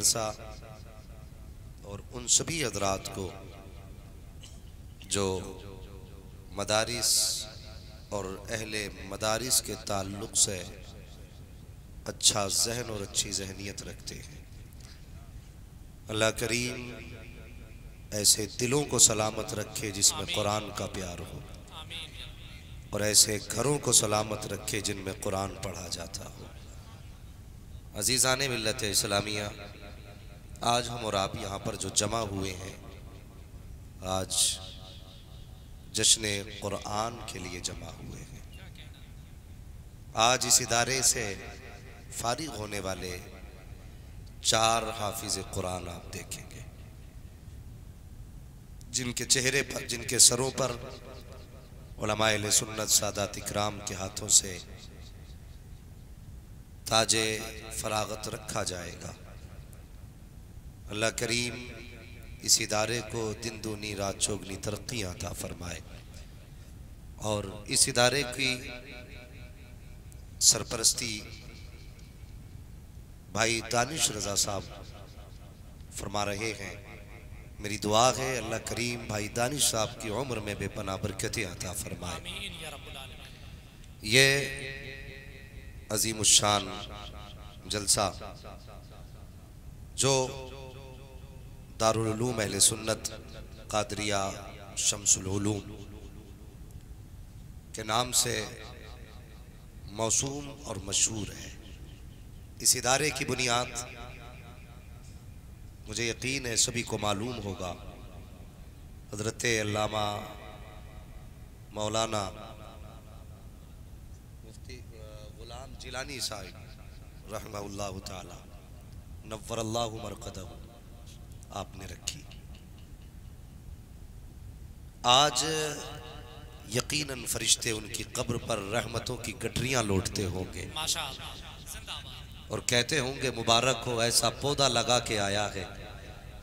मदरसा और उन सभी हजरात को जो मदारिस और अहले मदारिस के ताल्लुक़ से अच्छा जहन और अच्छी जहनीत रखते हैं। अल्लाह करीम ऐसे दिलों को सलामत रखे जिसमें कुरान का प्यार हो, और ऐसे घरों को सलामत रखे जिनमें कुरान पढ़ा जाता हो। अजीज़ाने मिल्लत इस्लामिया, आज हम और आप यहाँ पर जो जमा हुए हैं, आज जश्न कुरान के लिए जमा हुए हैं। आज इस इदारे से फारिग होने वाले 4 हाफिज कुरान आप देखेंगे, जिनके चेहरे पर, जिनके सरों पर उलमाए अहले सुन्नत सादात इकराम के हाथों से ताजे फरागत रखा जाएगा। अल्लाह करीम इस इदारे को दिन दूनी रात चौगनी तरक्की अता फरमाए, और इस इदारे की सरपरस्ती भाई दानिश रज़ा साहब फरमा रहे हैं। मेरी दुआ है अल्लाह करीम भाई दानिश साहब की उम्र में बेपनाह बरकतें अता फरमाए। ये अजीमुशान जलसा जो दारुल उलूम अहले सुन्नत कादरिया शम्सुल उलूम के नाम से मौसूम और मशहूर है। इस इदारे की बुनियाद मुझे यकीन है सभी को मालूम होगा, हज़रत अल्लामा मौलाना मुफ्ती गुलाम जिलानी साहिब रहमहुल्लाह ताला नव्वरल्लाहु मरक़दहु आपने रखी। आज यकीनन फरिश्ते उनकी कब्र पर रहमतों की गठरियां लौटते होंगे और कहते होंगे मुबारक हो ऐसा पौधा लगा के आया है,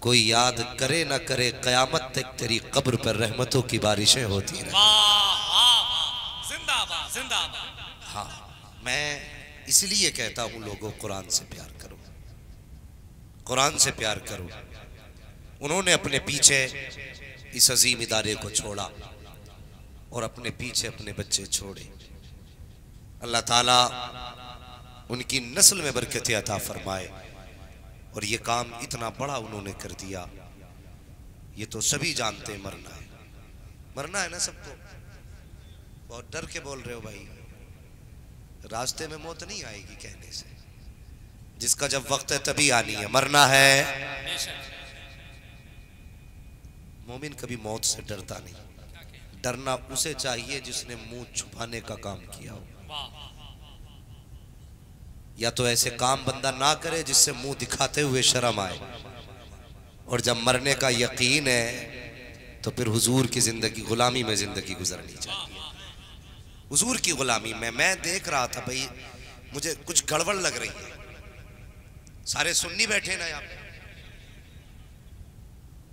कोई याद करे ना करे क़यामत तक तेरी कब्र पर रहमतों की बारिशें होती रहे। हाँ, मैं इसलिए कहता हूँ लोगों कुरान से प्यार करो, कुरान से प्यार करो। उन्होंने अपने पीछे इस अजीम इदारे को छोड़ा और अपने पीछे अपने बच्चे छोड़े। अल्लाह ताला उनकी नस्ल में बरकत अता फरमाए, और ये काम इतना बड़ा उन्होंने कर दिया। ये तो सभी जानते हैं मरना है, मरना है ना सबको। बहुत डर के बोल रहे हो भाई, रास्ते में मौत नहीं आएगी कहने से, जिसका जब वक्त है तभी आनी है। मरना है, मोमिन कभी मौत से डरता नहीं। डरना उसे चाहिए जिसने मुंह छुपाने का काम किया हो, या तो ऐसे काम बंदा ना करे जिससे मुंह दिखाते हुए शर्म आए, और जब मरने का यकीन है तो फिर हुजूर की जिंदगी गुलामी में जिंदगी गुजरनी चाहिए। हुजूर की गुलामी में मैं देख रहा था भाई, मुझे कुछ गड़बड़ लग रही है। सारे सुन्नी बैठे ना यहाँ पे,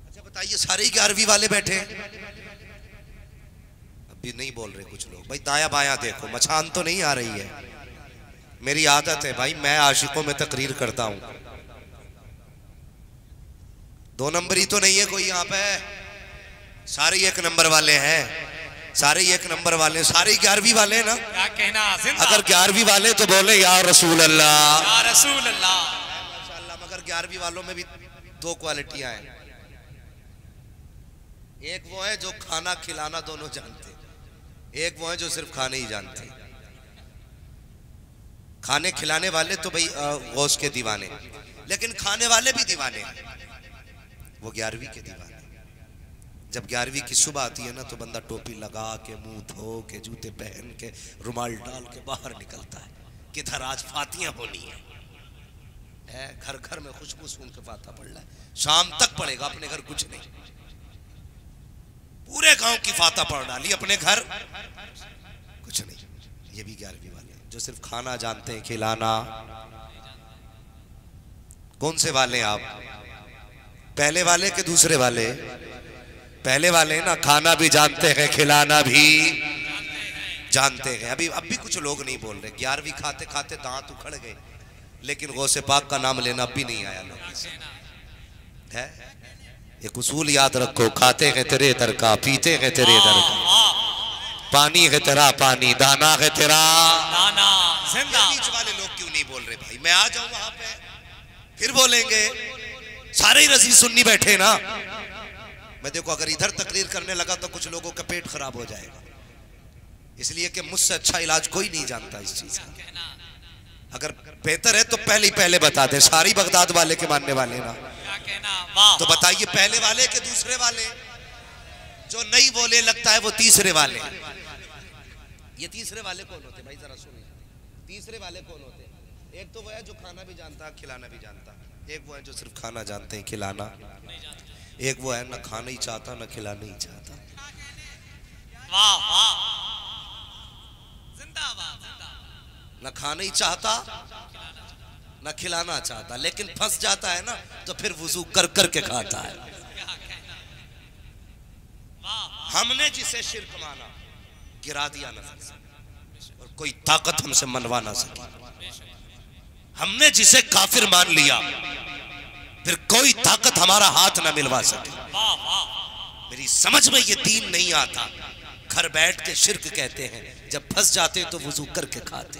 अच्छा बताइए सारे 11वीं वाले बैठे अभी नहीं बोल रहे कुछ लोग। भाई दाया बाया देखो, मचान तो नहीं आ रही है। मेरी आदत है भाई, मैं आशिकों में तकरीर करता हूं। 2 नंबरी तो नहीं है कोई यहाँ पे, सारे 1 नंबर वाले हैं, सारे 1 नंबर वाले, सारे 11वीं वाले हैं ना। क्या कहना, अगर 11वीं वाले तो बोले या रसूल अल्लाह, या रसूल अल्लाह। माशाअल्लाह। मगर 11वीं वालों में भी 2 क्वालिटियां हैं। एक वो है जो खाना खिलाना दोनों जानते, एक वो है जो सिर्फ खाने ही जानते। खाने खिलाने वाले तो भाई गौस के दीवाने, लेकिन खाने वाले भी दीवाने, वो 11वीं के दीवाने। जब 11वीं की सुबह आती है ना तो बंदा टोपी लगा के, मुंह धो के, जूते पहन के, रुमाल डाल के बाहर निकलता है, किधर आज फातियां होनी है। घर घर में खुशबू सूंघ के फाता पड़ रहा है, शाम तक पड़ेगा, अपने घर कुछ नहीं। पूरे गांव की फाता पड़ डाली, अपने घर कुछ नहीं। ये भी 11वीं वाले जो सिर्फ खाना जानते हैं, खिलाना। कौन से वाले आप, पहले वाले के दूसरे वाले? पहले वाले ना, खाना भी जानते हैं, खिलाना भी जानते हैं। अब भी कुछ लोग नहीं बोल रहे। 11वीं खाते खाते दांत उखड़ गए, लेकिन गौसे पाक का नाम लेना भी नहीं आया लोगों से है। एक उसूल याद रखो, खाते हैं तेरे दर का, पीते हैं तेरे दर का, पानी है तेरा पानी, दाना है तेरा दाना। बीच वाले लोग क्यों नहीं बोल रहे भाई? मैं आ जाऊं वहां पे फिर बोलेंगे। सारे ही रजी सुन्नी बैठे ना। मैं देखो अगर इधर तकरीर करने लगा तो कुछ लोगों का पेट खराब हो जाएगा, इसलिए कि मुझसे अच्छा इलाज कोई नहीं जानता इस चीज का। अगर बेहतर है तो पहले ही पहले बता दे। सारी बगदाद वाले के मानने वाले ना, तो बताइए पहले वाले के दूसरे वाले? जो नहीं बोले लगता है वो तीसरे वाले। ये तीसरे वाले कौन होते भाई? जरा सुनिए, तीसरे वाले कौन होते? एक तो वो है जो खाना भी जानता खिलाना भी जानता, एक वो है जो सिर्फ खाना जानते हैं खिलाना, एक वो है ना खाना ही चाहता ना खिलाना ही चाहता। वाह वाह, जिंदाबाद। ना खाना ही चाहता ना खिलाना चाहता, लेकिन फंस जाता है ना तो फिर वुजू कर कर के खाता है। हमने जिसे शिर्क माना गिरा दिया नजर से, और कोई ताकत हमसे मनवा ना सकी। हमने जिसे काफिर मान लिया फिर कोई ताकत हमारा हाथ ना मिलवा सके। मेरी समझ में ये दीन नहीं आता। घर बैठ के शिर्क कहते हैं, जब फंस जाते तो वुजू करके खाते।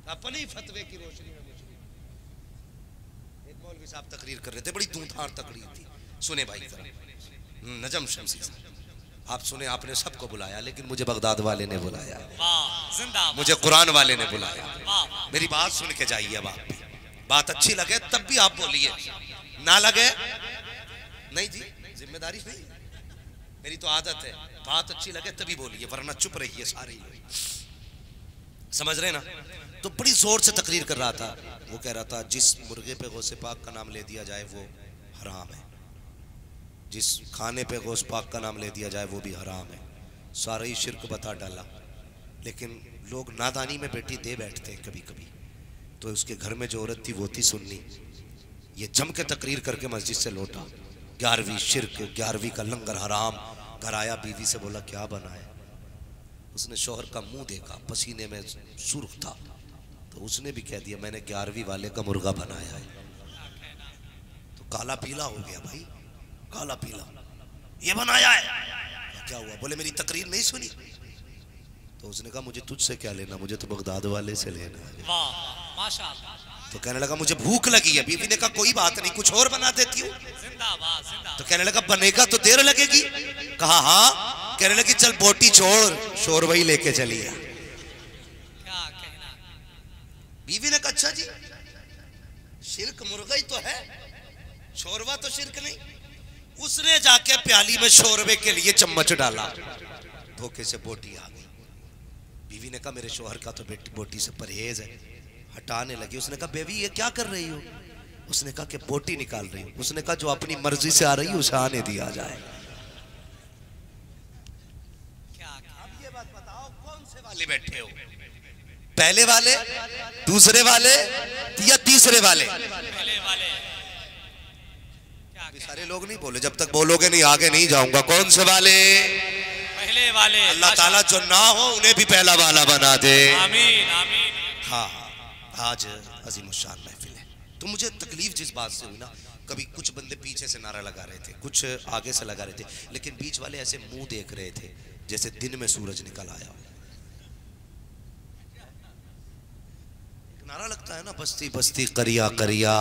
अपने ही फतवे की रोशनी में एक मौलवी साहब तकरीर कर रहे थे, बड़ी धूमधार तकरीर थी। सुने भाई जरा, नजम शमसी साहब, आप सुने, आपने सबको बुलाया लेकिन मुझे बगदाद वाले ने बुलाया, मुझे कुरान वाले ने बुलाया। मेरी बात सुन के जाइए। अब आप भी बात अच्छी लगे तब भी आप बोलिए, ना लगे नहीं जी, जिम्मेदारी नहीं, मेरी तो आदत है। बात अच्छी लगे तभी बोलिए, वरना चुप रहिए सारे। समझ रहे ना? तो बड़ी जोर से तकरीर कर रहा था। वो कह रहा था जिस मुर्गे पे गौसे पाक का नाम ले दिया जाए वो हराम है, जिस खाने पे गौस पाक का नाम ले दिया जाए वो भी हराम है। सारा ही शिर्क बता डाला। लेकिन लोग नादानी में बेटी दे बैठते हैं कभी कभी। तो उसके घर में जो औरत थी वो थी सुन्नी। ये जम के तकरीर करके मस्जिद से लौटा, 11वीं शिर्क, 11वीं का लंगर हराम। घर आया, बीवी से बोला क्या बना है? उसने शौहर का मुंह देखा, पसीने में सुर्ख था, तो उसने भी कह दिया मैंने 11वीं वाले का मुर्गा बनाया है। तो काला पीला हो गया भाई, काला पीला, ये बनाया है। क्या हुआ? बोले मेरी तकरीर नहीं सुनी? तो उसने कहा मुझे तुझसे क्या लेना, मुझे तो बगदाद वाले से लेना है। वाह माशाअल्लाह। तो कहने लगा मुझे भूख लगी है। बीवी ने कहा कोई बात नहीं, कुछ और बना देती हूँ। तो कहने लगा बनेगा तो देर लगेगी। कहा हाँ। कहने लगी चल बोटी छोड़, शोर वही लेके चलिए। क्या कहना? बीवी ने कहा अच्छा जी, शिर्क मुर्गा ही तो है, शोरवा तो शिर्क नहीं। उसने जाके प्याली में शोरवे के लिए चम्मच डाला, धोखे से बोटी आ गई। बीवी ने कहा मेरे शोहर का तो बोटी से परहेज है। हटाने लगी। उसने कहा बेबी ये क्या कर रही हो? उसने कहा कि बोटी निकाल रही हूं। उसने कहा जो अपनी मर्जी से आ रही है उसे आने दिया जाए। अब ये बात बताओ कौन से वाले बैठे हो, पहले वाले, दूसरे वाले या तीसरे वाले? पहले वाले। सारे लोग नहीं बोले, जब तक बोलोगे नहीं आगे नहीं जाऊंगा। कौन से वाले? पहले वाले। अल्लाह ताला जो ना हो उन्हें भी पहला वाला बना दे। आमीन आमीन। हाँ, आज अजीम शान महफिल है। तो मुझे तकलीफ जिस बात से हुई ना, कभी कुछ बंदे पीछे से नारा लगा रहे थे, कुछ आगे से लगा रहे थे, लेकिन बीच वाले ऐसे मुंह देख रहे थे जैसे दिन में सूरज निकल आया। नारा लगता है ना, बस्ती बस्ती करिया करिया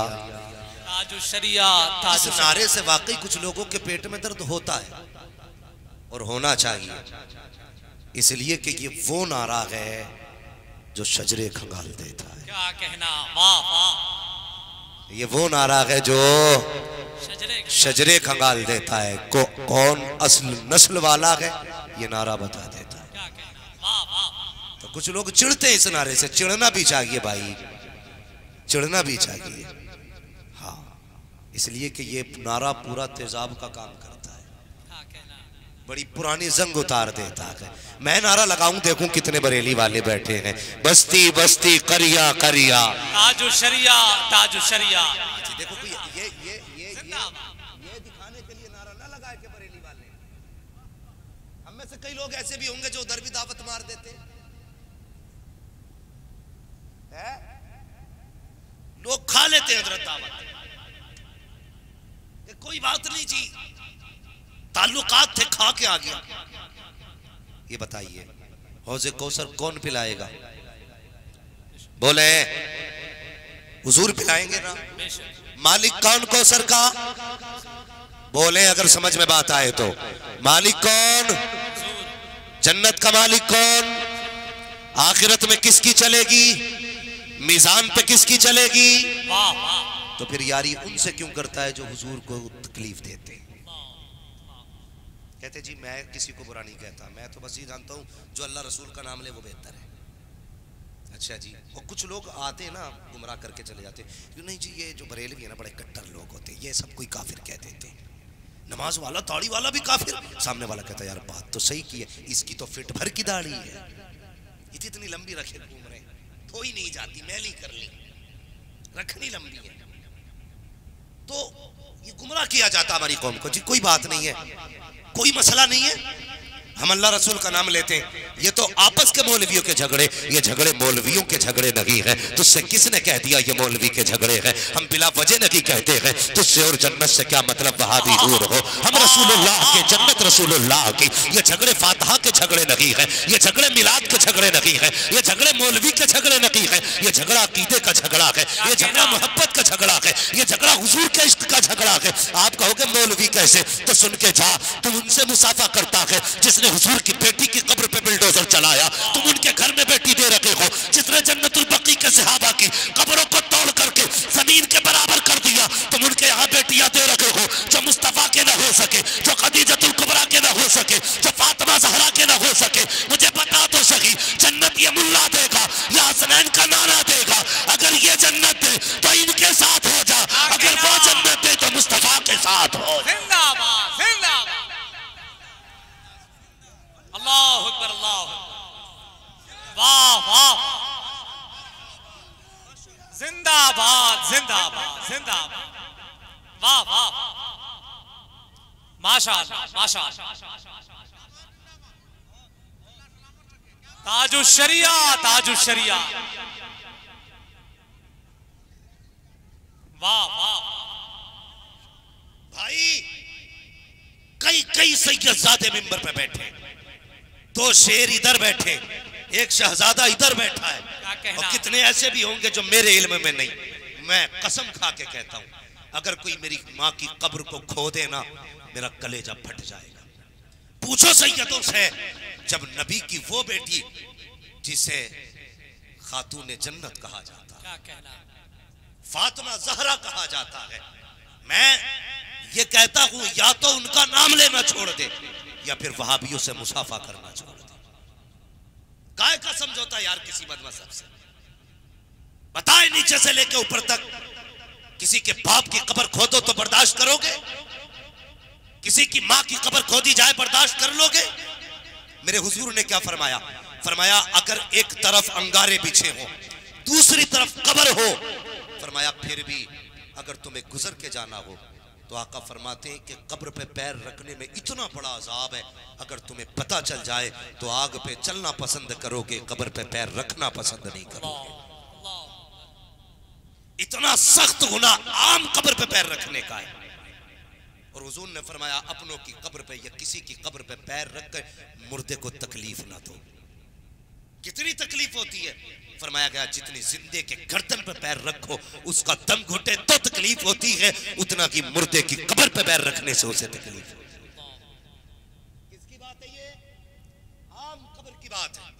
ताजु शरिया। इस नारे से वाकई कुछ लोगों के पेट में दर्द होता है और होना चाहिए, इसलिए कि ये वो नारा है जो शजरे खंगाल देता है। क्या कहना? वाह वाह। ये वो नारा है जो शजरे खंगाल देता है। कौन असल नस्ल वाला है ये नारा बता देता है। क्या कहना? वाह वाह। तो कुछ लोग चिढ़ते हैं इस नारे से। चिढ़ना भी चाहिए भाई, चिढ़ना भी चाहिए। हाँ, इसलिए कि ये नारा पूरा तेजाब का काम करता है, बड़ी पुरानी जंग उतार देता है। मैं नारा लगाऊं, देखूं कितने बरेली वाले बैठे हैं। बस्ती बस्ती करिया करिया ताजु शरिया ताजु शरिया। देखो कोई ये दिखाने के लिए नारा ना लगाए कि बरेली वाले। हम में से कई लोग ऐसे भी होंगे जो उधर भी दावत मार देते हैं। लोग खा लेते हैं हजरत दावत, कोई बात नहीं जी, ताल्लुकात थे, खा के आ गया। ये बताइए हौज़े कौसर कौन पिलाएगा? बोले हुजूर पिलाएंगे ना। मालिक कौन कौसर का? बोले अगर समझ में बात आए तो। मालिक कौन? जन्नत का मालिक कौन? आखिरत में किसकी चलेगी? मीजान पे किसकी चलेगी? तो फिर यारी उनसे क्यों करता है जो हुजूर को तकलीफ देते? कहते जी मैं किसी को बुरा नहीं कहता, मैं तो बस ये जानता हूं जो अल्लाह रसूल का नाम ले वो बेहतर है। अच्छा जी, और कुछ लोग आते हैं ना गुमराह करके चले जाते, क्यों नहीं जी ये जो बरेलवी है ना बड़े कट्टर लोग होते हैं, ये सब कोई काफिर कह देते हैं, नमाज वाला दाढ़ी वाला भी काफिर। सामने वाला कहता है यार बात तो सही की है, इसकी तो फिट भर की दाढ़ी है, इतनी लंबी रखे घूम रहे, धोई नहीं जाती, मैली कर ली, रखनी लंबी है। तो ये गुमराह किया जाता हमारी कौम को। जी कोई बात नहीं है, कोई मसला नहीं है, हम अल्लाह रसूल का नाम लेते हैं। ये तो आपस के मौलवियों के झगड़े, ये झगड़े मौलवियों के झगड़े नहीं है। तुझसे किसने कह दिया ये मौलवी के झगड़े हैं? हम बिला वजह नहीं कहते हैं। तुझसे और जन्नत से क्या मतलब, वहां भी दूर हो। हम रसूलुल्लाह के, जन्नत रसूलुल्लाह की। ये झगड़े फातिहा के झगड़े नहीं है, ये झगड़े मिलाद के झगड़े नहीं है, ये झगड़े मौलवी के झगड़े नहीं है, ये झगड़ा अकीदे का झगड़ा है, ये झगड़ा मोहब्बत का झगड़ा है, ये झगड़ा हुजूर के इश्क का झगड़ा है। आप कहोगे मौलवी कैसे, तो सुन के जा, तुम उनसे मुसाफा करता है जिसने हुजूर की बेटी की कब्र पे बुलडोजर चलाया, तुम उनके घर में बेटी दे रखे हो जिसने जन्नतुल बकी के सहाबा की कब्रों को तोड़ करके जमीन के बराबर कर दिया, तुम उनके यहाँ बेटियां दे रखे हो जो मुस्तफा के ना हो सके, जो खदीजतुल कुबरा के ना हो सके, जो फातिमा ज़हरा के ना हो सके। मुझे बता तो सही, जन्नत ये मुल्ला देगा या हसनैन का नाना देगा? अगर ये जन्नत दे तो इनके साथ हो जा, अगर वो जन्नत दे तो मुस्तफा के साथ हो। जिंदाबाद जिंदाबाद, अल्लाह अकबर, अल्लाह, वाह वाह, जिंदाबाद जिंदाबाद जिंदाबाद, वाह वाह, माशाअल्लाह माशाअल्लाह। ताजुल शरिया, ताजुल शरिया, वाह वाह। भाई कई कई सैयदजादे मिंबर पे बैठे, दो शेर इधर बैठे, एक शहजादा इधर बैठा है, और कितने ऐसे भी होंगे जो मेरे इल्म में नहीं। मैं कसम खा के कहता हूं, अगर कोई मेरी माँ की कब्र को खो दे ना, मेरा कलेजा फट जाएगा। पूछो सैयदों से, जब नबी की वो बेटी जिसे खातून जन्नत कहा जाता है, फातिमा ज़हरा कहा जाता है, मैं ये कहता हूं या तो उनका नाम लेना छोड़ दे या फिर वहाबियों से मुसाफा करना छोड़ दे। काय का समझौता यार किसी मजहब से? बताए नीचे से लेके ऊपर तक, किसी के बाप की कब्र खोदो तो बर्दाश्त करोगे? किसी की माँ की कब्र खोदी जाए बर्दाश्त कर लोगे? मेरे हुजूर ने क्या फरमाया? फरमाया अगर एक तरफ अंगारे बिछे हो, दूसरी तरफ कब्र हो, फरमाया फिर भी अगर तुम्हें गुजर के जाना हो तो आका फरमाते हैं कि कब्र पे पैर रखने में इतना बड़ा अजाब है, अगर तुम्हें पता चल जाए तो आग पे चलना पसंद करोगे, कब्र पे पैर रखना पसंद नहीं करोगे। इतना सख्त गुनाह आम कब्र पे पैर रखने का है। और हुजूर ने फरमाया अपनों की कब्र पे या किसी की कब्र पे पैर रख कर मुर्दे को तकलीफ ना दो। कितनी तकलीफ होती है? फरमाया गया जितनी जिंदे के गर्दन पे पैर रखो उसका दम घुटे तो तकलीफ होती है, उतना की मुर्दे की कब्र पे पैर रखने से उसे तकलीफ होती है। किसकी बात है ये? आम कब्र की बात है।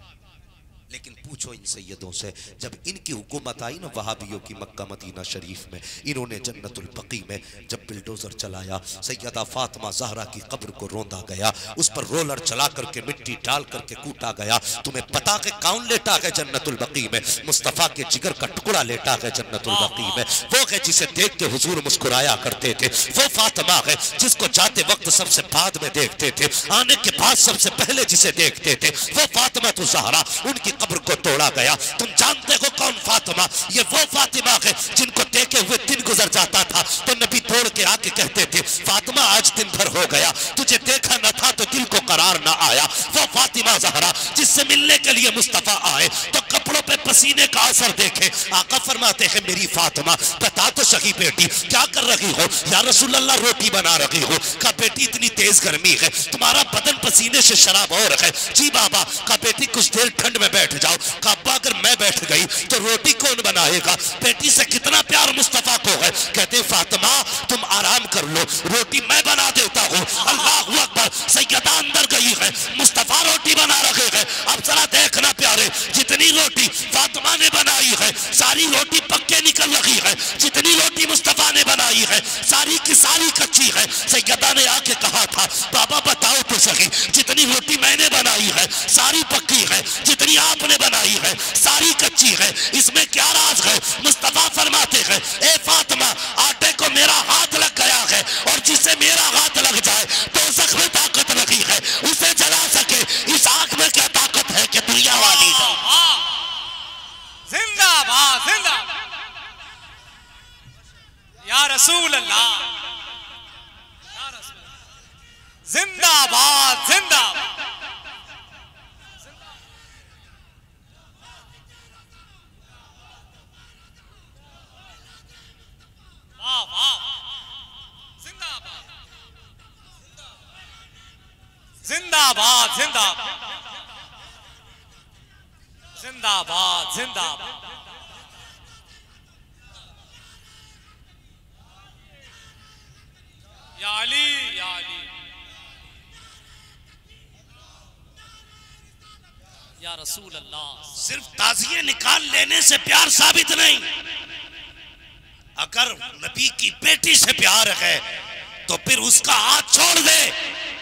लेकिन पूछो इन सैयदों से, जब इनकी हुकूमत आई ना वहाबियों की मक्का मदीना शरीफ में, इन्होंने जन्नतुल बकी में जब बिल्डोजर चलाया, सैयदा फातिमा ज़हरा की कब्र को रोंदा गया, उस पर रोलर चला करके मिट्टी डाल करके कूटा गया। तुम्हें पता है कौन लेटा है जन्नतुल बकी में? मुस्तफ़ा के जिगर का टुकड़ा लेटा है जन्नतुल बकी में। वो है जिसे देख के हुजूर मुस्कुराया करते थे, वो फातिमा है जिसको जाते वक्त सबसे बाद में देखते थे, आने के बाद सबसे पहले जिसे देखते थे, वो फातिमा तो ज़हरा, उनकी कब्र को तोड़ा गया। तुम जानते हो कौन फातिमा? ये वो फातिमा है जिनको देखे हुए दिन गुजर जाता था तो नबी तोड़ के आके कहते थे फातिमा आज दिन भर हो गया, तुझे देखा न था तो दिल को करार ना आया, वो फातिमा ज़हरा जिससे मिलने के लिए मुस्तफ़ा आए तो कपड़ों पे पसीने का असर देखे। आका फरमाते हैं मेरी फातिमा बता तो सही बेटी क्या कर रही हो? या रसूल अल्लाह रोटी बना रही हो। कहा बेटी इतनी तेज गर्मी है, तुम्हारा बदन पसीने से शराब हो रहा है। जी बाबा। कहा बेटी कुछ देर ठंड में बैठ जाओ। कहा अब्बा अगर मैं बैठ गई तो रोटी कौन बनाएगा? बेटी से कितना प्यार मुस्तफा को है। कहते फातिमा तुम आराम कर लो, रोटी मैं बना देता हूँ। अल्लाह अकबर। सैयदा अंदर गई है, मुस्तफा रोटी बना रहे हैं। अब जरा देखना प्यारे, जितनी रोटी फातिमा ने बनाई है सारी रोटी पक्के निकल रही है, जितनी रोटी मुस्तफा ने बनाई है सारी की सारी कच्ची है। सैयदा ने आके कहा था बाबा बताओ तो सही, जितनी रोटी मैंने बनाई है सारी पक्की है, जितनी आपने बनाई है सारी कच्ची है, इसमें क्या राज है? मुस्तफा फरमाते हैं ए फातिमा आटे को मेरा हाथ लग गया है और जिसे मेरा हाथ लग जाए तो जख्म में ताकत लगी है उसे जला सके, इस आंख में क्या ताकत है कि दुनिया वाली है। जिंदाबाद जिंदाबाद या रसूल अल्लाह, जिंदाबाद जिंदाबाद। वाह वाह जिंदाबाद जिंदाबाद जिंदाबाद जिंदाबाद जिंदाबाद। या अली या अली या रसूल अल्लाह। सिर्फ ताजिए निकाल लेने से प्यार साबित नहीं, अगर नबी की बेटी से प्यार है तो फिर उसका हाथ छोड़ दे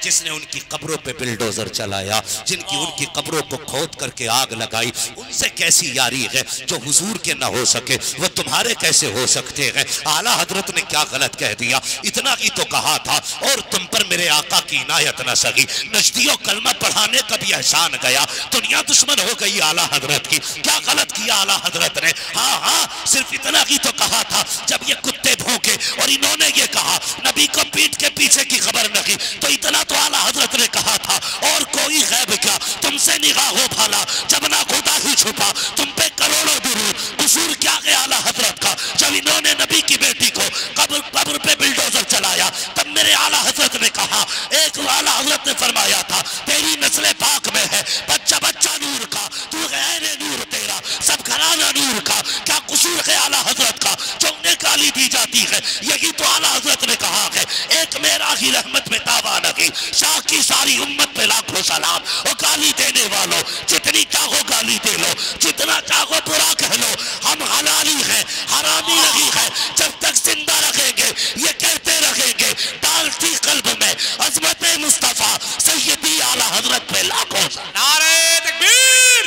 जिसने उनकी कब्रों पे बिल्डोजर चलाया, जिनकी उनकी कब्रों को खोद करके आग लगाई, उनसे कैसी यारी है जो हुजूर के ना हो सके वो तुम्हारे कैसे हो सकते हैं? आला हजरत ने क्या गलत कह दिया? इतना ही तो कहा था और तुम पर मेरे आका की इनायत न सगी, नजदियों कलमा पढ़ाने का भी एहसान गया, दुनिया दुश्मन हो गई आला हजरत की। क्या गलत किया आला हजरत ने? हाँ हाँ सिर्फ इतना ही तो कहा था जब ये कुत्ते भौंके और इन्होंने ये कहा नबी को पीठ के पीछे की खबर नहीं, तो इतना तो आला हजरत ने कहा था और कोई गैब क्या तुमसे निगाह हो भाला जब ना खुदा ही छुपा, तुम पे करोड़ों दुरूद, कसूर क्या है आला हजरत का जब इन्होंने नबी की बेटी को कब्र पे बिल्डोजर चलाया? तब मेरे आला हजरत ने कहा, एक आला हजरत ने फरमाया था तेरी नस्ल पाक में है बच्चा बच्चा नूर का, तू गैर नूर तेरा सब घराना नूर का, क्या कसूर है आला हजरत का जो उन्हें गाली दी जाती है? यही तो आला हजरत ने कहा है एक मेरा ही रहमत में दावा नहीं, शाह की सारी उम्मत पे लाखों सलाम। और गाली देने वालों जितनी चाहो गाली दे लो, जितना चाहो बुरा कह लो, हम हलाली हैं हरामी नहीं है, जब तक जिंदा रखेंगे ये कहते रहेंगे डालती कल्ब में अजमत मुस्तफा सैयदी आला हजरत पे लाखों सलाम। नारे तकबीर,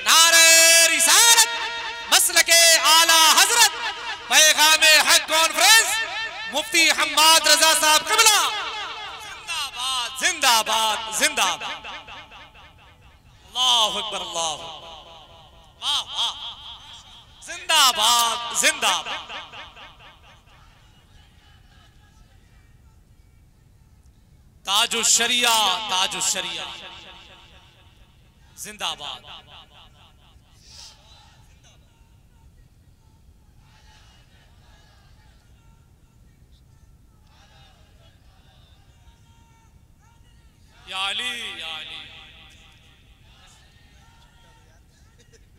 नारे रिसालत, मसलके आला हजरत, पैगामे हक कॉन्फ्रेंस, मुफ्ती हम्माद रजा साहब क़िबला, जिंदाबाद जिंदाबाद जिंदाबाद। अल्लाहु अकबर अल्लाह, वाह वाह, जिंदाबाद जिंदाबाद। ताजु शरिया, ताजु शरिया, जिंदाबाद। या अली या अली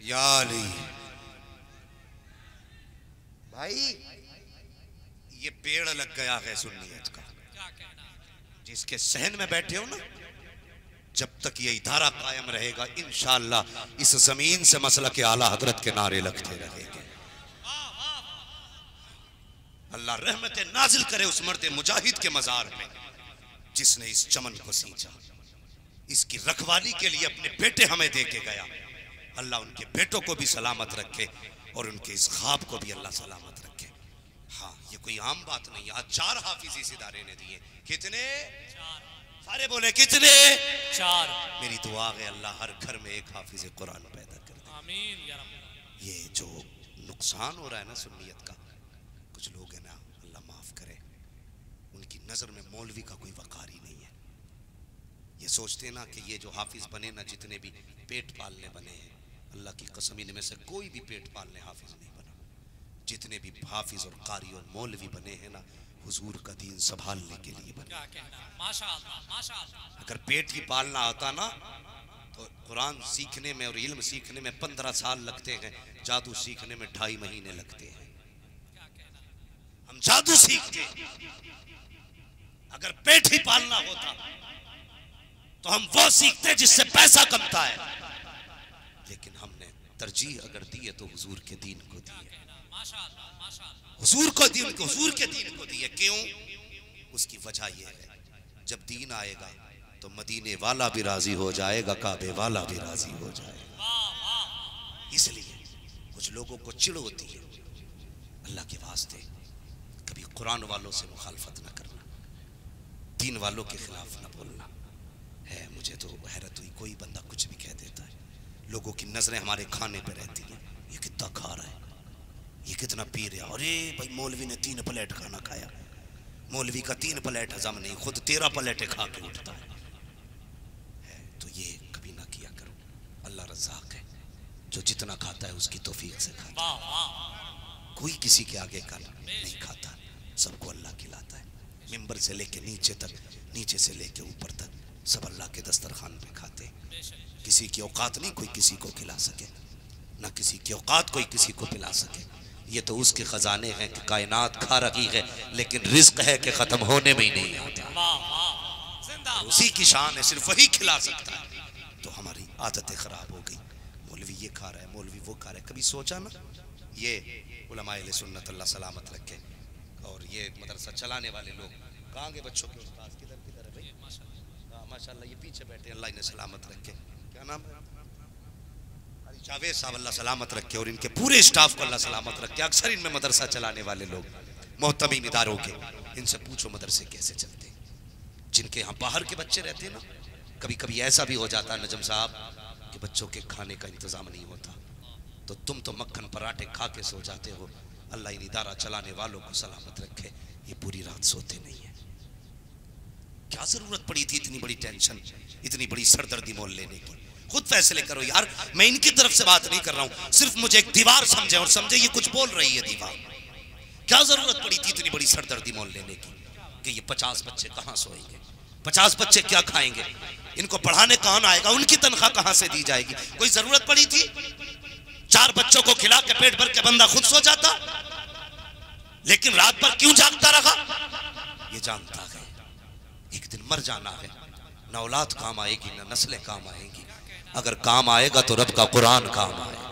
या अली। भाई ये पेड़ लग गया है सुन्नियत का, क्या कहना, जिसके सहन में बैठे हो ना, जब तक ये इदारा कायम रहेगा इंशाअल्लाह इस जमीन से मसला के आला हजरत के नारे लगते रहेंगे। अल्लाह रहमत नाजिल करे उस मर्द मुजाहिद के मजार में जिसने इस चमन को सींचा, इसकी रखवाली के लिए अपने बेटे हमें दे के गया। अल्लाह उनके बेटों को भी सलामत रखे और उनके इस ख्वाब को भी अल्लाह सलामत रखे। हाँ ये कोई आम बात नहीं, आज 4 हाफिज इस इदारे ने दिए। कितने? सारे बोले कितने? 4। मेरी दुआ है अल्लाह हर घर में एक हाफिज कुरान पैदा कर दे। आमीन या रब। ये जो नुकसान हो रहा है ना सुन्नियत का, कुछ लोग है ना अल्लाह माफ करे, उनकी नजर में मौलवी का कोई वकार ही नहीं है। ये सोचते ना कि ये जो हाफिज बने ना, जितने भी पेट पालने बने हैं, अल्लाह की कसम इनमें से कोई भी पेट पालने हाफिज नहीं बना। जितने भी हाफिज और कारी और मौलवी बने हैं ना, हुजूर का दीन संभालने के लिए बने। क्या कहना, माशाअल्लाह माशाअल्लाह। अगर पेट ही पालना आता ना तो कुरान सीखने में और इल्म सीखने में 15 साल लगते हैं, जादू सीखने में 2.5 महीने लगते हैं। क्या कहना, हम जादू सीखते, अगर पेट ही पालना होता तो हम वो सीखते जिससे पैसा कमता है, लेकिन हमने तरजीह अगर दी है तो हुजूर के दीन को दी है। माशाअल्लाह माशाअल्लाह। हुजूर को दीन को, हुजूर के दीन को दी है। क्यों? उसकी वजह यह है, जब दीन आएगा तो मदीने वाला भी राजी हो जाएगा, काबे वाला भी राजी हो जाएगा। इसलिए कुछ लोगों को चिढ़ होती है, अल्लाह के वास्ते कभी कुरान वालों से मुखालफत न करना, दीन वालों के खिलाफ न बोलना है। मुझे तो हैरत हुई, कोई बंदा कुछ भी कह देता है, लोगों की नजरें हमारे खाने पे रहती हैं, ये कितना खा रहा है, ये कितना पी रहा है। अरे भाई मौलवी ने 3 प्लेट खाना खाया, मौलवी का 3 प्लेट हजम नहीं, खुद 13 प्लेटें खा के उठता है। तो ये कभी ना किया करो। अल्लाह रज़ाक है, जो जितना खाता है उसकी तौफीक से खाता है। कोई किसी के आगे का नहीं खाता, सबको अल्लाह खिलाता है। मिंबर से लेके नीचे तक, नीचे से लेके ऊपर तक सब अल्लाह के दस्तरखान पे खाते। किसी की औकात नहीं कोई किसी को खिला सके, ना किसी की औकात कोई किसी को पिला सके। ये तो उसके खजाने हैं कि कायनात खा रही है, लेकिन रिज्क है कि खत्म होने में ही नहीं आता। उसी की शान है, सिर्फ वही खिला सकता है। तो हमारी आदतें खराब हो गई, मौलवी ये खा रहा है, मौलवी वो खा रहा है। कभी सोचा ना, ये उलमाए अहले सुन्नत अल्लाह सलामत रखे, और ये मदरसा चलाने वाले लोग, कहाँ गए बच्चों के उस्ताद, किधर किधर है भाई? हाँ माशाल्लाह, ये पीछे बैठे, अल्लाह इन्हें सलामत रखे। क्या नाम है? जावेद साहब, अल्लाह सलामत रखे, और इनके पूरे स्टाफ को अल्लाह सलामत रखे। अक्सर इनमें मदरसा चलाने वाले लोग, मोहतमीम इदारों के, इनसे पूछो मदरसे कैसे चलते हैं। जिनके यहाँ बाहर के बच्चे रहते हैं ना, कभी कभी ऐसा भी हो जाता है नजम साहब कि बच्चों के खाने का इंतजाम नहीं होता, तो तुम तो मक्खन पराठे खा के सो जाते हो। अल्लाह इन इदारा चलाने वालों को सलामत रखे, ये पूरी रात सोते नहीं है। क्या जरूरत पड़ी थी इतनी बड़ी टेंशन, इतनी बड़ी सरदर्दी मोल लेने की? खुद फैसले करो यार। मैं इनकी तरफ से बात नहीं कर रहा हूं, सिर्फ मुझे एक दीवार समझे, और समझे ये कुछ बोल रही है दीवार। क्या जरूरत पड़ी थी इतनी बड़ी सरदर्दी मोल लेने की कि ये 50 बच्चे कहां सोएंगे, 50 बच्चे क्या खाएंगे, इनको पढ़ाने कौन आएगा, उनकी तनख्वाह कहां से दी जाएगी? कोई जरूरत पड़ी थी? 4 बच्चों को खिला के पेट भर के बंदा खुद सो जाता, लेकिन रात भर क्यों जागता रहा? ये जानता है एक दिन मर जाना है, ना औलाद काम आएगी, ना नस्लें काम आएंगी। अगर काम आएगा तो रब का कुरान काम आएगा।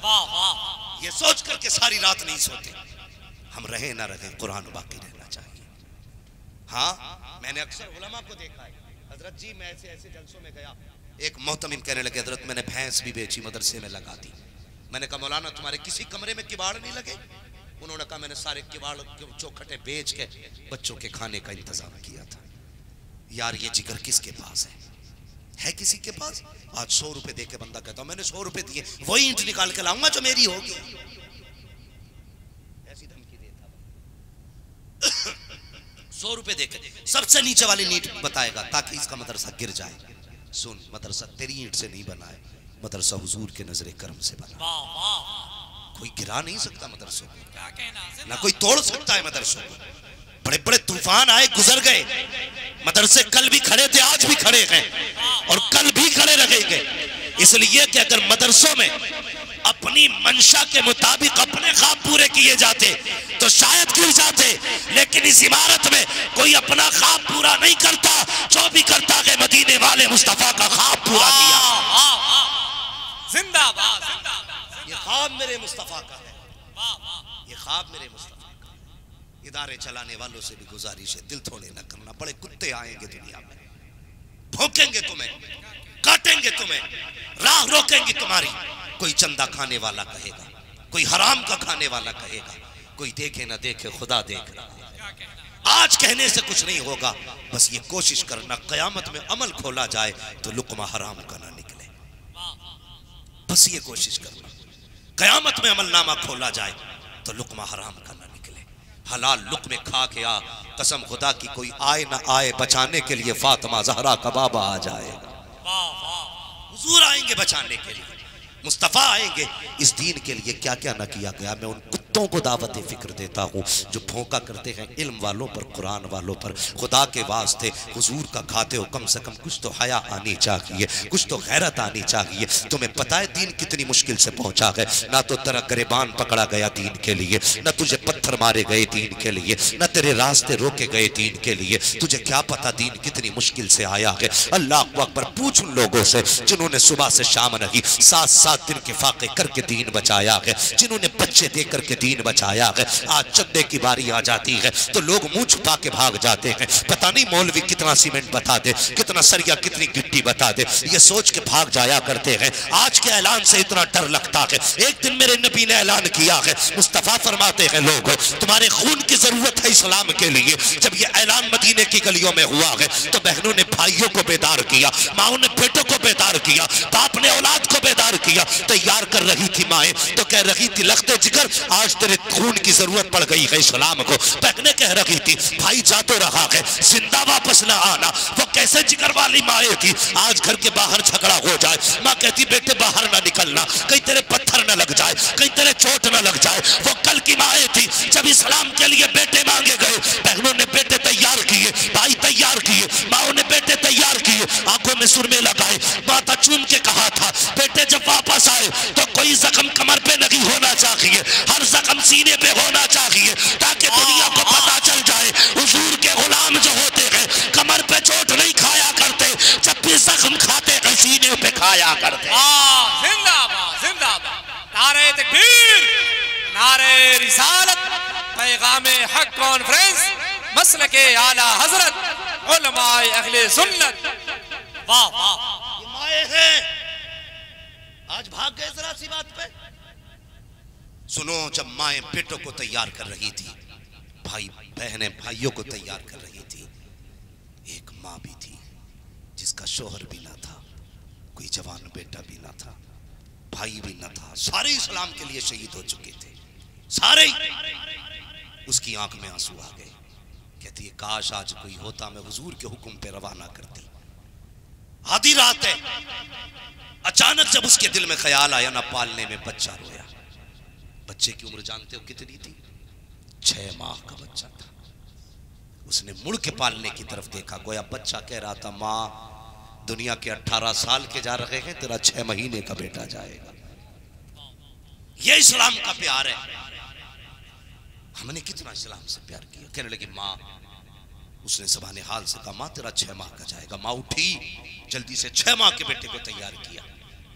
वाह वाह। ये सोच करके सारी रात नहीं सोते। हम रहे ना रहे, कुरान बाकी रहना चाहिए। हाँ, मैंने अक्सर उलमा को देखा है, हजरत जी मैं ऐसे ऐसे जलसों में गया, एक मोहतमिम कहने लगे हजरत मैंने भैंस भी बेची, मदरसे में लगा दी। मैंने कहा मौलाना तुम्हारे किसी कमरे में किवाड़ नहीं लगे? उन्होंने कहा मैंने सारे किवाड़ चौखटे बेच के बच्चों के खाने का इंतजाम किया था। यार ये जिगर किसके पास है किसी के पास? आज 100 रुपए दे के बंदा कहता हूं मैंने 100 रुपए दिए, वही ईंट निकाल के लाऊंगा जो मेरी होगी। ऐसी धमकी देता 100 रुपए दे के सबसे नीचे वाली ईंट बताएगा ताकि इसका मदरसा गिर जाए। सुन, मदरसा तेरी ईंट से नहीं बना है, मदरसा हुजूर के नजरे करम से बना। वाह वाह। कोई गिरा नहीं सकता मदरसों को, क्या कहना, ना कोई तोड़ सकता है मदरसों को। बड़े बड़े तूफान आए गुजर गए, मदरसे कल भी खड़े थे, आज भी खड़े हैं और कल भी खड़े रहेंगे। इसलिए कि अगर मदरसों में अपनी मंशा के मुताबिक अपने ख्वाब पूरे किए जाते तो शायद गिर जाते, लेकिन इस इमारत में कोई अपना ख्वाब पूरा नहीं करता, जो भी करता है मदीने वाले मुस्तफा का ख्वाब पूरा किया। जिंदाबाद जिंदाबाद। ये ख्वाब मेरे मुस्तफा का है, वाह वाह। ये ख्वाब मेरे मुस्तफा का। इदारे चलाने वालों से भी गुजारिश है, दिल थोड़े न करना। बड़े कुत्ते आएंगे दुनिया में, भौंकेंगे तुम्हें, काटेंगे तुम्हें, राह रोकेंगे तुम्हारी। कोई चंदा खाने वाला कहेगा, कोई हराम का खाने वाला कहेगा, कोई देखे ना देखे खुदा देख रहा है। आज कहने से कुछ नहीं होगा, बस ये कोशिश करना कयामत में अमल खोला जाए तो लुकमा हराम का ना निकले। बस ये कोशिश करना कयामत में अमलनामा खोला जाए तो लुकमा हराम का ना निकले। हलाल लुकमे खा के आ, कसम खुदा की कोई आए ना आए बचाने के लिए, फातिमा ज़हरा का बाबा आ जाएगा। वाह वाह। हुजूर आएंगे बचाने के लिए, मुस्तफ़ा आएंगे इस दीन के लिए। क्या क्या ना किया गया। मैं उन कुत्तों को दावत फिक्र देता हूँ जो भौंका करते हैं इल्म वालों पर, कुरान वालों पर। खुदा के वास्ते हुजूर का खाते हो, कम से कम कुछ तो हया आनी चाहिए, कुछ तो गैरत आनी चाहिए। तुम्हें पता है दीन कितनी मुश्किल से पहुंचा है। ना तो तेरा गिरबान पकड़ा गया दीन के लिए, न तुझे पत्थर मारे गए दीन के लिए, न तेरे रास्ते रोके गए दीन के लिए। तुझे क्या पता दीन कितनी मुश्किल से आया है। अल्लाह अकबर। पूछ उन लोगों से जिन्होंने सुबह से शाम नहीं 7 दिन के फाके करके दीन बचाया है, जिन्होंने बच्चे दे करके दीन बचाया है। आज चंदे की बारी आ जाती है तो लोग मुंह छुपा के भाग जाते हैं। पता नहीं मौलवी कितना सीमेंट बता दे, कितना सरिया, कितनी गिट्टी बता दे, ये सोच के भाग जाया करते हैं। आज के ऐलान से इतना डर लगता है। एक दिन मेरे नबी ने ऐलान किया है, मुस्तफा फरमाते हैं लोगों तुम्हारे खून की जरूरत है इस्लाम के लिए। जब ये ऐलान मदीने की गलियों में हुआ है तो बहनों ने भाइयों को बेदार किया, माओ ने बेटों को बेदार किया, बाप ने औलाद को बेदार किया। तैयार कर रही थी माए तो कह रही थी लखते जिगर आज तेरे खून की जरूरत पड़ गई है इस्लाम को। बहनें कह रही थी भाई जा तो रहा है, जिंदा वापस ना आना। वो कैसे जिगर वाली माए थी। आज घर के बाहर झगड़ा हो जाए, माँ कहती बेटे बाहर ना निकलना, कहीं तेरे पत्थर ना लग जाए, कहीं तेरे चोट ना लग जाए। वो कल की माए थी जब इस्लाम के लिए बेटे मांगे गए, बहनों ने बेटे तैयार किए, भाई तैयार किए, माओ ने बेटे तैयार किए, आंखों में सुरमे लगाए। माता चूम के कहा था बेटे जब वापस आए तो कोई जख्म कमर पे नहीं होना चाहिए, हर जख्म सीने पे होना चाहिए, ताकि दुनिया को पता चल जाए हुजूर के गुलाम जो होते हैं कमर पे चोट नहीं खाया करते, जब भी जख्म खाते हैं सीने पे खाया करते। जिंदाबाद जिंदाबाद। नारे तकबीर, नारे रिसालत, पैगामे हक कॉन्फ्रेंस, मसलके आला हजरत उलमाए अहले सुन्नत। वाह वाह। ये माए हैं आज भाग गए जरा सी बात पे। सुनो जब माए बेटों को तैयार कर रही थी, भाई बहनें भाइयों को तैयार कर रही थी, एक माँ भी थी जिसका शोहर भी ना था, कोई जवान बेटा भी ना था, भाई भी ना था, सारे इस्लाम के लिए शहीद हो चुके थे सारे। उसकी आंख में आंसू आ गए। कहती है काश आज कोई होता मैं हुजूर के हुक्म पे रवाना करती। आधी रात है, अचानक जब उसके दिल में ख्याल आया ना पालने में बच्चा रोया। बच्चे की उम्र जानते हो कितनी थी? 6 माह का बच्चा था। उसने मुड़ के पालने की तरफ देखा, गोया बच्चा कह रहा था माँ दुनिया के 18 साल के जा रहे हैं, तेरा 6 महीने का बेटा जाएगा। यह इस्लाम का प्यार है। हमने कितना इस्लाम से प्यार किया। कहने लगी माँ, उसने ज़बान हाल से कहा माँ तेरा 6 माह का जाएगा। माँ उठी, जल्दी से 6 माह के बेटे को तैयार किया।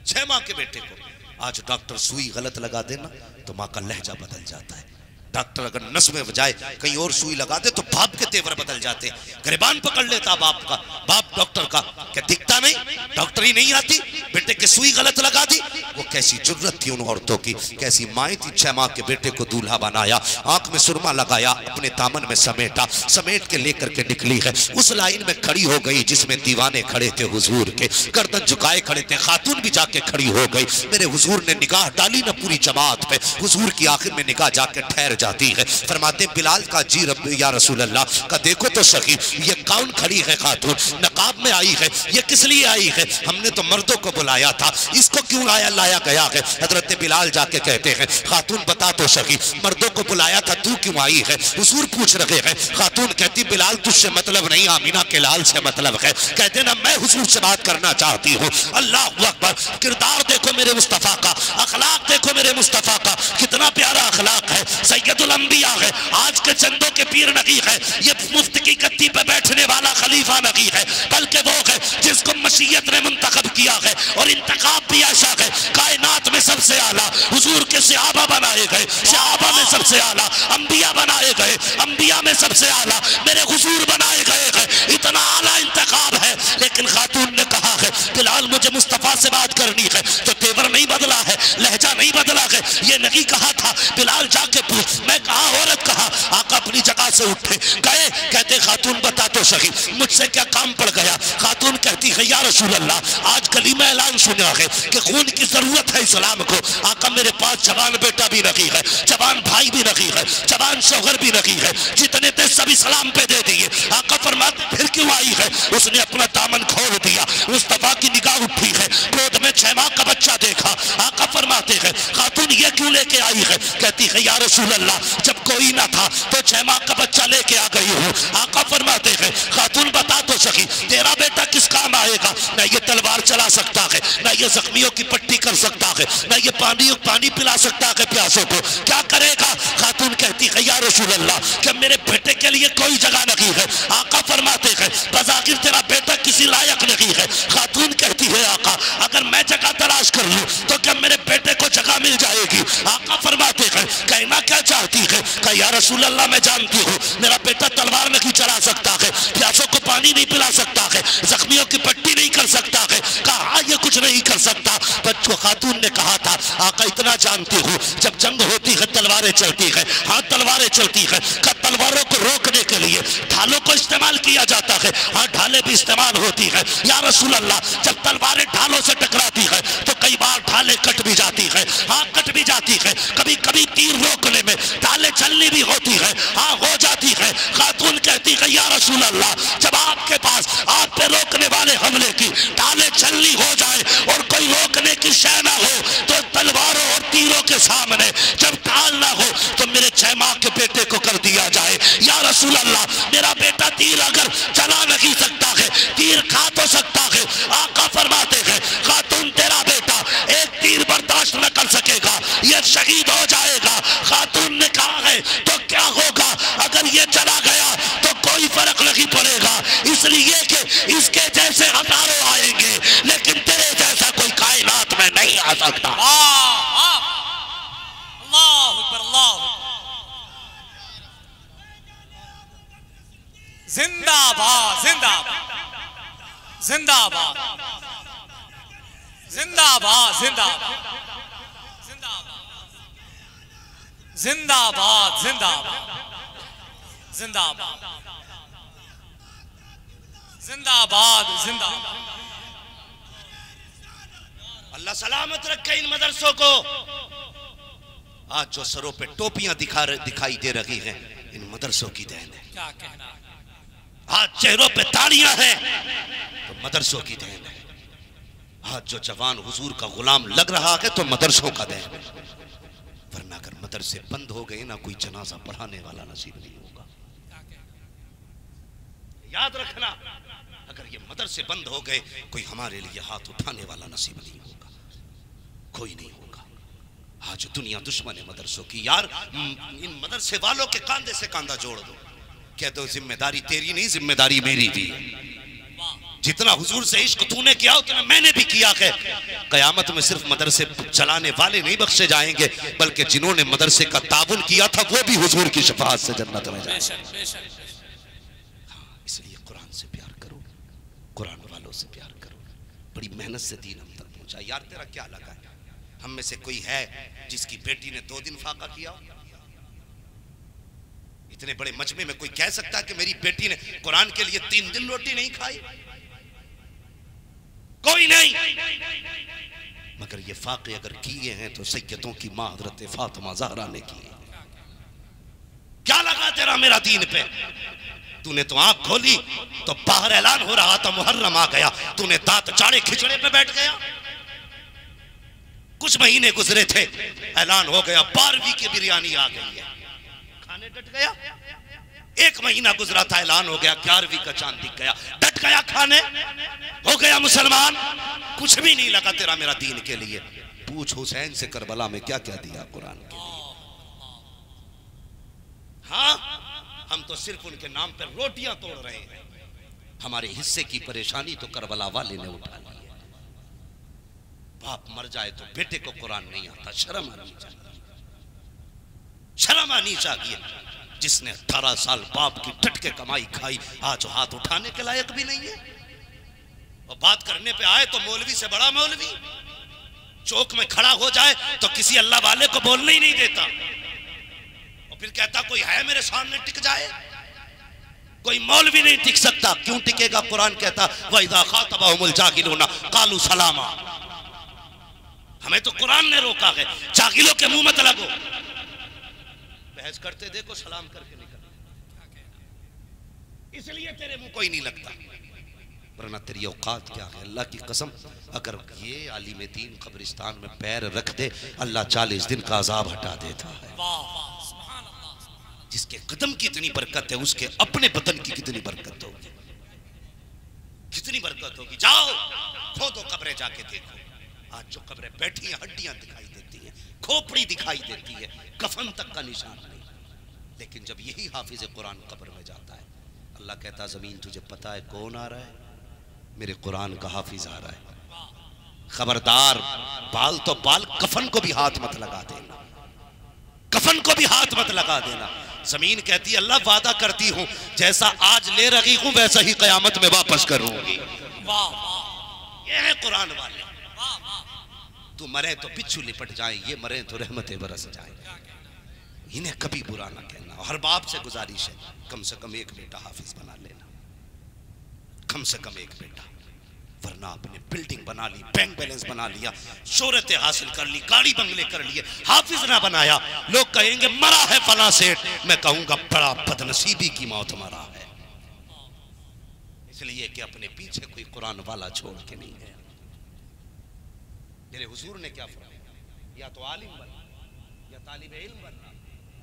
6 माह के बेटे को आज डॉक्टर सुई गलत लगा देना तो माँ का लहजा बदल जाता है। डॉक्टर अगर नस में बजाए कहीं और सुई लगा दे तो बाप के तेवर बदल जाते। गिरबान पकड़ लेता बाप का, बाप डॉक्टर का। क्या दिखता नहीं, डॉक्टरी नहीं आती, बेटे के सुई गलत लगा दी। वो कैसी जुर्रत थी उन औरतों की, कैसी माएँ थी। 6 माह के बेटे को दूल्हा बनाया, आंख में सुरमा लगाया, अपने दामन में समेटा, समेट के लेकर के निकली है। उस लाइन में खड़ी हो गई जिसमें दीवाने खड़े थे हुजूर के, गर्दन झुकाए खड़े थे। खातून भी जाके खड़ी हो गई। मेरे हुजूर ने निगाह डाली ना पूरी जमात पे। हुजूर की आखिर में निगाह जाके ठहर जाती है। फरमाते बिलाल का जी रब या रसूल अल्लाह का देखो तो सही, ये कौन खड़ी है खातून, नकाब में आई है, ये किस लिए आई है? हमने तो मर्दों को बुलाया था, इसको क्यों लाया गया है? हजरत बिलाल जाके कहते हैं खातून बता तो सही, मर्दों को बुलाया था, तू क्यों आई है? हुजूर पूछ रहे हैं। खातून कहती बिलाल तुझसे मतलब नहीं, आमीना के लाल से मतलब है। कहते ना मैं हुजूर से बात करना चाहती हूँ। अल्लाह अकबर। किरदार देखो मेरे मुस्तफा का, अखलाक देखो मेरे मुस्तफा का, कितना प्यारा अखलाक है। सैयदुल अंबिया है, आज के चंदों के पीर नहीं है, ये मुफ्त की गद्दी पे बैठने वाला खलीफा नहीं है, बल्कि वो है जिसको मशीयत ने मुंतखब किया है और इंतखाब भी ऐसा है। कायनात में सबसे आला हुजूर के सहाबा बनाए गए, सहाबा में सबसे आला अंबिया बनाए गए, अंबिया में सबसे आला मेरे हुजूर बनाए गए हैं। इतना आला इंतखाब है। लेकिन खातून ने कहा है बिलाल मुझे मुस्तफा से बात करनी है, तो तेवर नहीं बदला है, लहजा नहीं बदला है। ये नहीं कहा था बिलाल जाके पूछ, मैं कहा औरत कहा। आका अपनी जगह से उठे गए, कहते कहते खातून बता तो सही मुझसे क्या काम पड़ गया। खातून कहती है या रसूल अल्लाह, आज कलीमा ऐलान सुना है कि खून की जरूरत है इस्लाम को। आका मेरे पास जवान बेटा भी नहीं है, जवान भाई भी नहीं है, जवान शौहर भी नहीं है, जितने थे सब इस्लाम पे दे दिए। आका फरमाते फिर क्यों आई है? उसने अपना दामन खोल दिया। मुस्तफा की निगाह उठी है, गोद में 6 माह का बच्चा देखा। आका फरमाते हैं खातून ये क्यों लेके आई है? कहती है या रसूल अल्लाह, जब कोई ना था तो 6 माह का बच्चा लेके आ गई हूँ। आका फरमाते हैं खातून बता तो सही तेरा बेटा किस काम आएगा? ना ये तलवार चला सकता है, ना ये जख्मियों की पट्टी कर सकता है, ना ये पानी पिला सकता है प्यासों को, क्या करेगा? खातून कहती है या रसूल अल्लाह, कि मेरे बेटे के लिए कोई जगह नहीं है। आका फरमाते हैं बज़ाहिर तेरा बेटा किसी लायक नहीं है। खातून कहती है आका अगर मैं जगह तलाश कर लूं तो क्या मेरे बेटे को जगह मिल जाएगी? आका फरमाते हैं कहना क्या चाहती है? कहा या रसूल अल्लाह मैं जानती हूँ मेरा बेटा तलवार नहीं चला सकता है, प्यासों को पानी नहीं पिला सकता है, जख्मियों की पट्टी नहीं कर सकता है। कहा हाँ ये कुछ नहीं कर सकता। बच्चों खातून ने कहा था आका इतना जानती हूँ जब जंग होती है तलवारें चलती है। हाँ तलवारें चलती है। कहा तलवारों को रोकने के लिए ढालों को इस्तेमाल किया जाता है। हाँ ढालें भी इस्तेमाल होती है। या रसूल अल्लाह जब तलवारें ढालों से टकराती है तो कई बार ढालें कट भी जाती है। हाँ कट भी जाती है। कभी कभी तीर रोकने में ढालें चलनी भी होती है। हाँ हो जाती है। खातून कहती है या रसूल अल्लाह जब आपके पास आप पे रोकने वाले हमले की ढालें चलनी हो जाए और कोई रोकने की शय ना हो तो तलवारों और तीरों के सामने जब ढाल ना हो तो मेरे 6 माह के बेटे को कर दिया जाए। या रसूल अल्लाह मेरा बेटा तीर अगर चला नहीं सकता है, तीर खा तो सकता है। आका फरमाते हैं खातून तेरा बेटा एक तीर बर्दाश्त न कर सकेगा, ये शहीद हो जाएगा। खातून ने कहा है तो क्या होगा? अगर ये चला गया तो कोई फर्क नहीं पड़ेगा, इसलिए कि इसके जैसे हजारों आएंगे लेकिन तेरे जैसा कोई कायनात में नहीं आ सकता। जिंदाबाद जिंदाबाद जिंदाबाद जिंदाबाद जिंदाबाद जिंदाबाद जिंदाबाद जिंदाबाद जिंदाबाद जिंदाबाद। अल्लाह सलामत रखे इन मदरसों को। आज जो सरों पे टोपियां दिखाई दे रही हैं इन मदरसों की देन है। क्या कहना? आज चेहरों पे ताड़ियां हैं तो मदरसों की देन है। आज जो जवान हुजूर का गुलाम लग रहा है तो मदरसों का देन है। वरना अगर मदरसे बंद हो गए ना कोई जनाजा पढ़ाने वाला नसीब नहीं होगा। याद रखना अगर ये मदरसे बंद हो गए कोई हमारे लिए हाथ उठाने वाला नसीब नहीं होगा, कोई नहीं होगा। आज दुनिया दुश्मन है मदरसों की। यार इन मदरसे वालों के कांधे से कांधा जोड़ दो, कह दो जिम्मेदारी तेरी नहीं जिम्मेदारी मेरी भी। जितना हुजूर से इश्क तूने किया उतना मैंने भी किया है। कयामत में सिर्फ मदरसे चलाने वाले नहीं बख्शे जाएंगे बल्कि जिन्होंने मदरसे का ताबुन किया था वो भी हुजूर की शफाअत से जन्नत में जाएंगे। इसलिए कुरान से प्यार करो, कुरान वालों से प्यार करो। बड़ी मेहनत से दीन हम तक पहुंचा। यार तेरा क्या लगा है? हम में से कोई है जिसकी बेटी ने 2 दिन फाका किया? इतने बड़े मजमे में कोई कह सकता है कि मेरी बेटी ने कुरान के लिए 3 दिन रोटी नहीं खाई? कोई नहीं। मगर ये फाके अगर किए हैं तो सैयदों की मां हजरत फातिमा ज़हरा ने किए। क्या लगा तेरा मेरा दीन पे? तूने तो आंख खोली तो बाहर ऐलान हो रहा था मुहर्रम आ गया, तूने दांत चाड़े खिचड़े पे बैठ गया। कुछ महीने गुजरे थे, ऐलान हो गया 12वीं की बिरयानी आ गई है, खाने डट गया। 1 महीना गुजरा था, ऐलान हो गया 11वीं का चांद दिख गया, डट गया खाने, हो गया मुसलमान। कुछ भी नहीं लगा तेरा मेरा दीन के लिए। पूछ हुसैन से करबला में क्या क्या दिया कुरान के लिए। हाँ हम तो सिर्फ उनके नाम पर रोटियां तोड़ रहे हैं, हमारे हिस्से की परेशानी तो करबला वाले ने उठा ली है। बाप मर जाए तो बेटे को कुरान नहीं आता, शर्म आनी चाहिए, शर्म आनी चाहिए। जिसने 18 साल बाप की टट के कमाई खाई आज हाथ उठाने के लायक भी नहीं है। और बात करने पे आए तो मौलवी से बड़ा मौलवी, चौक में खड़ा हो जाए तो किसी अल्लाह वाले को बोलने ही नहीं देता, और फिर कहता कोई है मेरे सामने टिक जाए। कोई मौलवी नहीं टिक सकता। क्यों टिकेगा? कुरान कहता वइज़ा ख़ातबहुमुल जाहिलूना क़ालू सलामा। हमें तो कुरान ने रोका है, जाहिलों के मुंह मत लगो, बहस करते देखो सलाम करके निकल, इसलिए तेरे मुंह कोई नहीं लगता, वरना तेरी औकात क्या है। अल्लाह की कसम, अगर ये आलिम दीन कब्रिस्तान में पैर रख दे, अल्लाह 40 दिन का अजाब हटा देता है। जिसके कदम की इतनी बरकत है, उसके अपने बदन की कितनी बरकत होगी, कितनी बरकत होगी। जाओ खोदो कब्रें, जाके देखो। आज जो कब्रें बैठी हैं, हड्डियां दिखाई देती हैं, खोपड़ी दिखाई देती है, कफन तक का निशान नहीं। लेकिन जब यही हाफिज कुरान कब्र में जाता है, अल्लाह कहता जमीन तुझे पता है कौन आ रहा है? मेरे कुरान का हाफिज आ रहा है। खबरदार, बाल तो बाल, कफन को भी हाथ मत लगा देना, कफन को भी हाथ मत लगा देना। जमीन कहती है अल्लाह वादा करती हूं जैसा आज ले रही हूं वैसा ही कयामत में वापस करूंगी। ये है कुरान वाले। तू मरे तो पिछू लिपट जाए, ये मरे तो रहमतें बरस जाए। इन्हें कभी बुरा ना कहना। हर बाप से गुजारिश है, कम से कम एक बेटा हाफिज बना लेना, कम से कम एक बेटा। वरना आपने बिल्डिंग बना ली, बैंक बैलेंस बना लिया, शोहरत हासिल कर ली, गाड़ी बंगले कर लिए, हाफिज ना बनाया, लोग कहेंगे मरा है फला सेठ। मैं कहूंगा बड़ा बदनसीबी की मौत मरा है, इसलिए कि अपने पीछे कोई कुरान वाला छोड़ के नहीं गया। मेरे हुजूर ने क्या फरमाया, या तो आलिम बनना या तालिबे इल्म बनना।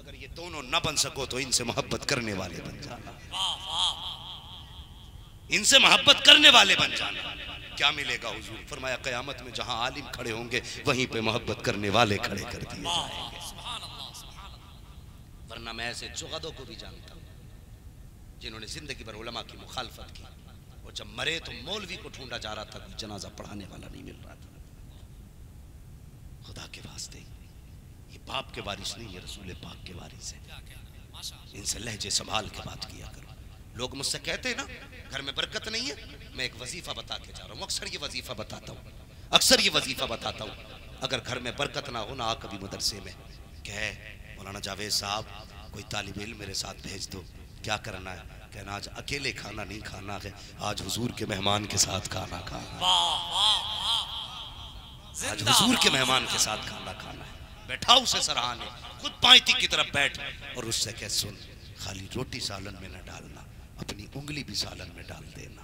अगर ये दोनों न बन सको तो इनसे मोहब्बत करने वाले बन जाना, इनसे मोहब्बत करने वाले बन जाना। क्या मिलेगा? हुजूर फरमाया कयामत में जहां आलिम खड़े होंगे वहीं पे मोहब्बत करने वाले खड़े कर दिए जाएंगे। वरना मैं ऐसे जुगदों को भी जानता हूं जिन्होंने जिंदगी भर उलमा की मुखालफत की, और जब मरे तो मौलवी को ढूंढा जा रहा था, कोई जनाजा पढ़ाने वाला नहीं मिल रहा था। खुदा के वास्ते, ये बाप के वारिस नहीं, ये रसूल पाक के वारिस है। इनसे लहजे संभाल के बात किया करो। लोग मुझसे कहते हैं ना घर में बरकत नहीं है, मैं एक वजीफा बता के जा रहा हूँ। अक्सर ये वजीफा बताता हूँ, अक्सर ये वजीफा बताता हूँ। अगर घर में बरकत ना हो ना, आ कभी मदरसे में कहे मौलाना जावेद साहब कोई तालिब इल्म मेरे साथ भेज दो। क्या करना है? कहना आज अकेले खाना नहीं खाना है, आज हुजूर के मेहमान के साथ खाना खाना, आज हुजूर के मेहमान के साथ खाना खाना है। बैठा उसे सराहने, खुद पायती की तरफ बैठ और उससे कह सुन, खाली रोटी सालन में न डालना, अपनी उंगली भी सालन में डाल देना,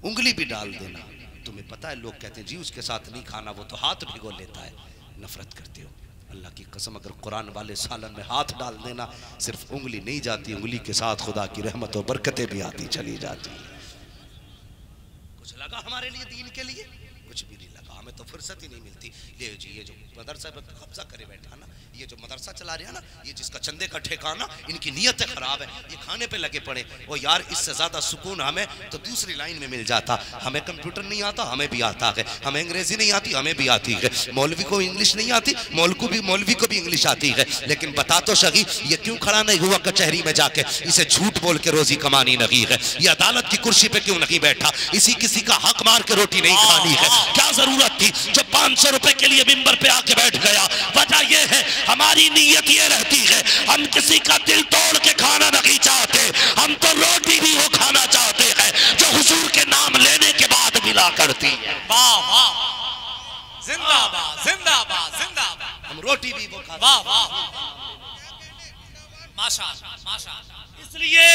उंगली भी डाल देना। तुम्हें पता है लोग कहते हैं जी उसके साथ नहीं खाना, वो तो हाथ भिगो लेता है। नफरत करते हो। अल्लाह की कसम, अगर कुरान वाले सालन में हाथ डाल देना, सिर्फ उंगली नहीं जाती, उंगली के साथ खुदा की रहमत और बरकतें भी आती चली जाती। कुछ लगा हमारे लिए दीन के लिए? कुछ भी नहीं लगा, हमें तो फुर्सत ही नहीं मिलती। ले जी ये जो मदरसा पर कब्जा करे बैठा ना, ये जो मदरसा चला रहा ना, ये जिसका चंदे का ठिकाना, इनकी नीयत खराब है, ये खाने पे लगे पड़े। वो यार इससे ज्यादा सुकून हमें तो दूसरी लाइन में मिल जाता। हमें कंप्यूटर नहीं आता, हमें भी आता है। हमें अंग्रेजी नहीं आती, हमें भी आती है। मौलवी को इंग्लिश नहीं आती, मौलवी को भी इंग्लिश आती है। लेकिन बता तो सही, ये क्यों खड़ा नहीं हुआ कचहरी में जाके? इसे झूठ बोल के रोजी कमानी नहीं है। ये अदालत की कुर्सी पे क्यों नहीं बैठा? इसी किसी का हक मार के रोटी नहीं खानी है। क्या जरूरत थी जो 500 रुपए के लिए मिंबर पे आके बैठ गया? वजह यह है हमारी नीयत ये रहती है, हम किसी का दिल तोड़ के खाना नहीं चाहते, हम तो रोटी भी वो खाना चाहते हैं जो हुजूर के नाम लेने के बाद मिला करती है। वाह वाह, जिंदाबाद जिंदाबाद जिंदाबाद। हम रोटी भी वो खाते। वाह वाह, माशाअल्लाह माशाअल्लाह। इसलिए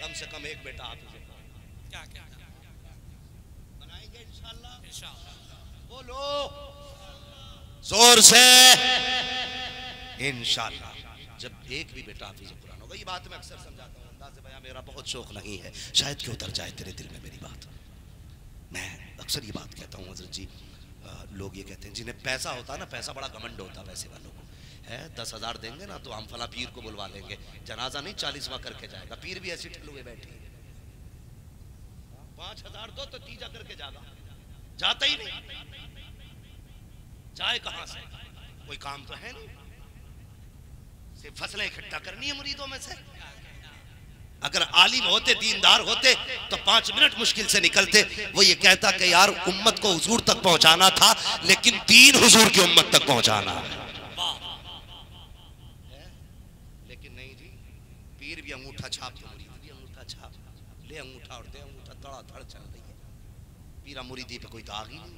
कम से कम एक बेटा आप क्या क्या बनाएंगे इंशाअल्लाह। इंशाअल्लाह। बोलो जोर से इंशाअल्लाह। जब एक भी बेटा हाफिज कुरान होगा, ये बात मैं अक्सर समझाता हूँ, अंदाज़े बयां मेरा बहुत शौक नहीं है, शायद कि उतर जाए तेरे दिल में मेरी बात। मैं अक्सर ये बात कहता हूँ हज़रत जी, लोग ये कहते हैं जिन्हें पैसा होता है ना, पैसा बड़ा घमंड होता है वैसे वालों को है। 10,000 देंगे ना तो हम फला पीर को बुलवा लेंगे, जनाजा नहीं 40वां करके जाएगा। पीर भी ऐसी ठिल हुए बैठे, 5,000 दो तो तीजा करके जागा, जाता ही नहीं। जाए कहां से? कोई काम तो है नहीं, सिर्फ फसलें इकट्ठा करनी है मुरीदों में से। अगर आलिम होते, दीनदार होते तो 5 मिनट मुश्किल से निकलते। वो ये कहता कि यार उम्मत को हुजूर तक पहुंचाना था, लेकिन दीन हुजूर की उम्मत तक पहुंचाना है। लेकिन नहीं जी, पीर भी अंगूठा छाप के मुरीद भी अंगूठा अच्छा ले अंगूठा और दे अंगूठा, धड़ाधड़ चल रही है। पीरा मुरीदी पे कोई दाग ही नहीं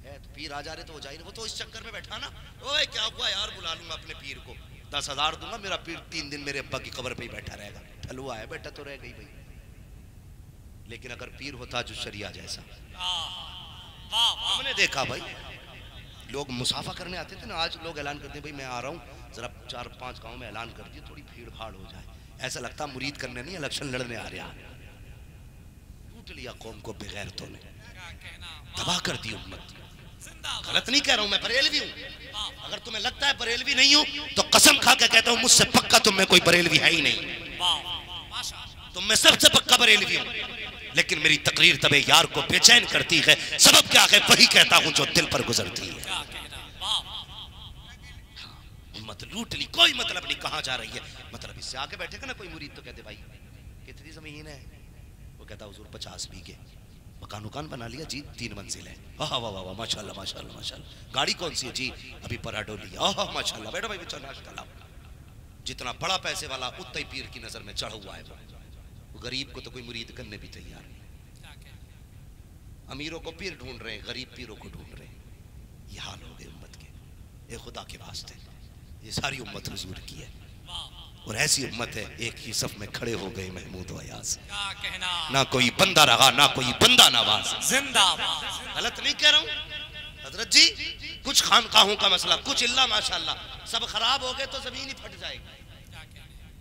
है, तो पीर आ जा रहे तो हो जाए। वो तो इस चक्कर में बैठा ना, ओए क्या हुआ यार, बुला लूंगा अपने पीर को, 10,000 दूंगा, मेरा पीर 3 दिन मेरे अब्बा की कब्र पे ही बैठा रहेगा। ठलुआ है बेटा तो रह गई भाई। लेकिन अगर पीर होता जो शरिया जैसा, हमने देखा भाई लोग मुसाफा करने आते थे ना, आज लोग ऐलान करते हैं भाई मैं आ रहा हूँ, जरा 4-5 गांव में ऐलान कर दिए, थोड़ी भीड़ भाड़ हो जाए। ऐसा लगता मुरीद करने नहीं, इलेक्शन लड़ने आ रहा। लूट लिया कौम को बेगैरतों ने, तबाह कर दी उम्मत। गलत नहीं कह रहा हूं मैं, बरेलवी हूं। अगर तुम्हें लगता है बरेलवी नहीं हूं तो कसम खा के कहता हूं मुझसे पक्का तुम में कोई बरेलवी है ही नहीं। तुम में सबसे पक्का बरेलवी हूं। लेकिन मेरी तकरीर तबे यार को बेचैन करती है, सबब क्या है वही कहता हूं जो दिल पर गुजरती है। उम्मत लूट ली, कोई मतलब नहीं कहां जा रही है। मतलब इससे आके बैठेगा ना कोई मुरीद तो कहते भाई कितनी जमीन है, वो कहता हुजूर 50 बीघे, मकान उकान बना लिया जी, 3 मंजिल है। वाह वाह वाह माशाल्लाह माशाल्लाह माशाल्लाह। गाड़ी कौन सी है जी, अभी पराडो लिया। ओह माशाल्लाह, बैठो भाई बच्चा नाश्ता लाओ। जितना बड़ा पैसे वाला उतना ही पीर की नजर में चढ़ा हुआ है। वो गरीब को तो कोई मुरीद करने भी तैयार नहीं। अमीरों को पीर ढूंढ रहे हैं, गरीब पीरों को ढूंढ रहे हैं। ये हाल हो गए उम्मत के। ये खुदा के वास्ते ये सारी उम्मत हुजूर की है, और ऐसी उम्मत है एक ही सफ में खड़े हो गए महमूद वयास। ना कोई बंदा रहा ना कोई बंदा नवाज। जिंदाबाद। गलत नहीं कह रहा हूं हजरत जी, कुछ खानकाहों का मसला, कुछ इल्ला माशाल्लाह सब खराब हो गए तो जमीन ही फट जाएगी।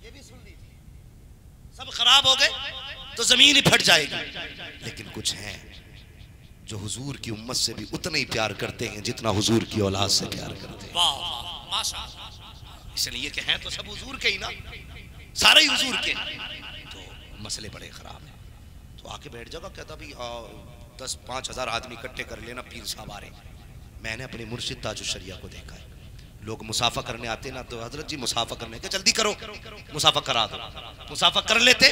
ये भी सुन लीजिए, सब खराब हो गए तो जमीन ही फट जाएगी। लेकिन कुछ हैं जो हुजूर की उम्मत से भी उतना ही प्यार करते हैं जितना हुजूर की औलाद से प्यार करते हैं। इसलिए कि हैं तो सब हुजूर के ही ना, सारे ही हुजूर के, तो मसले बड़े खराब हैं। तो आके बैठ जाओ, कहता भाई 10-5 हज़ार आदमी इकट्ठे कर लेना, पीर साहब आ रहे। मैंने अपने मुर्शिद ताजुश्शरिया को देखा है, लोग मुसाफा करने आते ना तो हजरत जी मुसाफा करने के जल्दी करो, मुसाफा करा दो। मुसाफा कर लेते,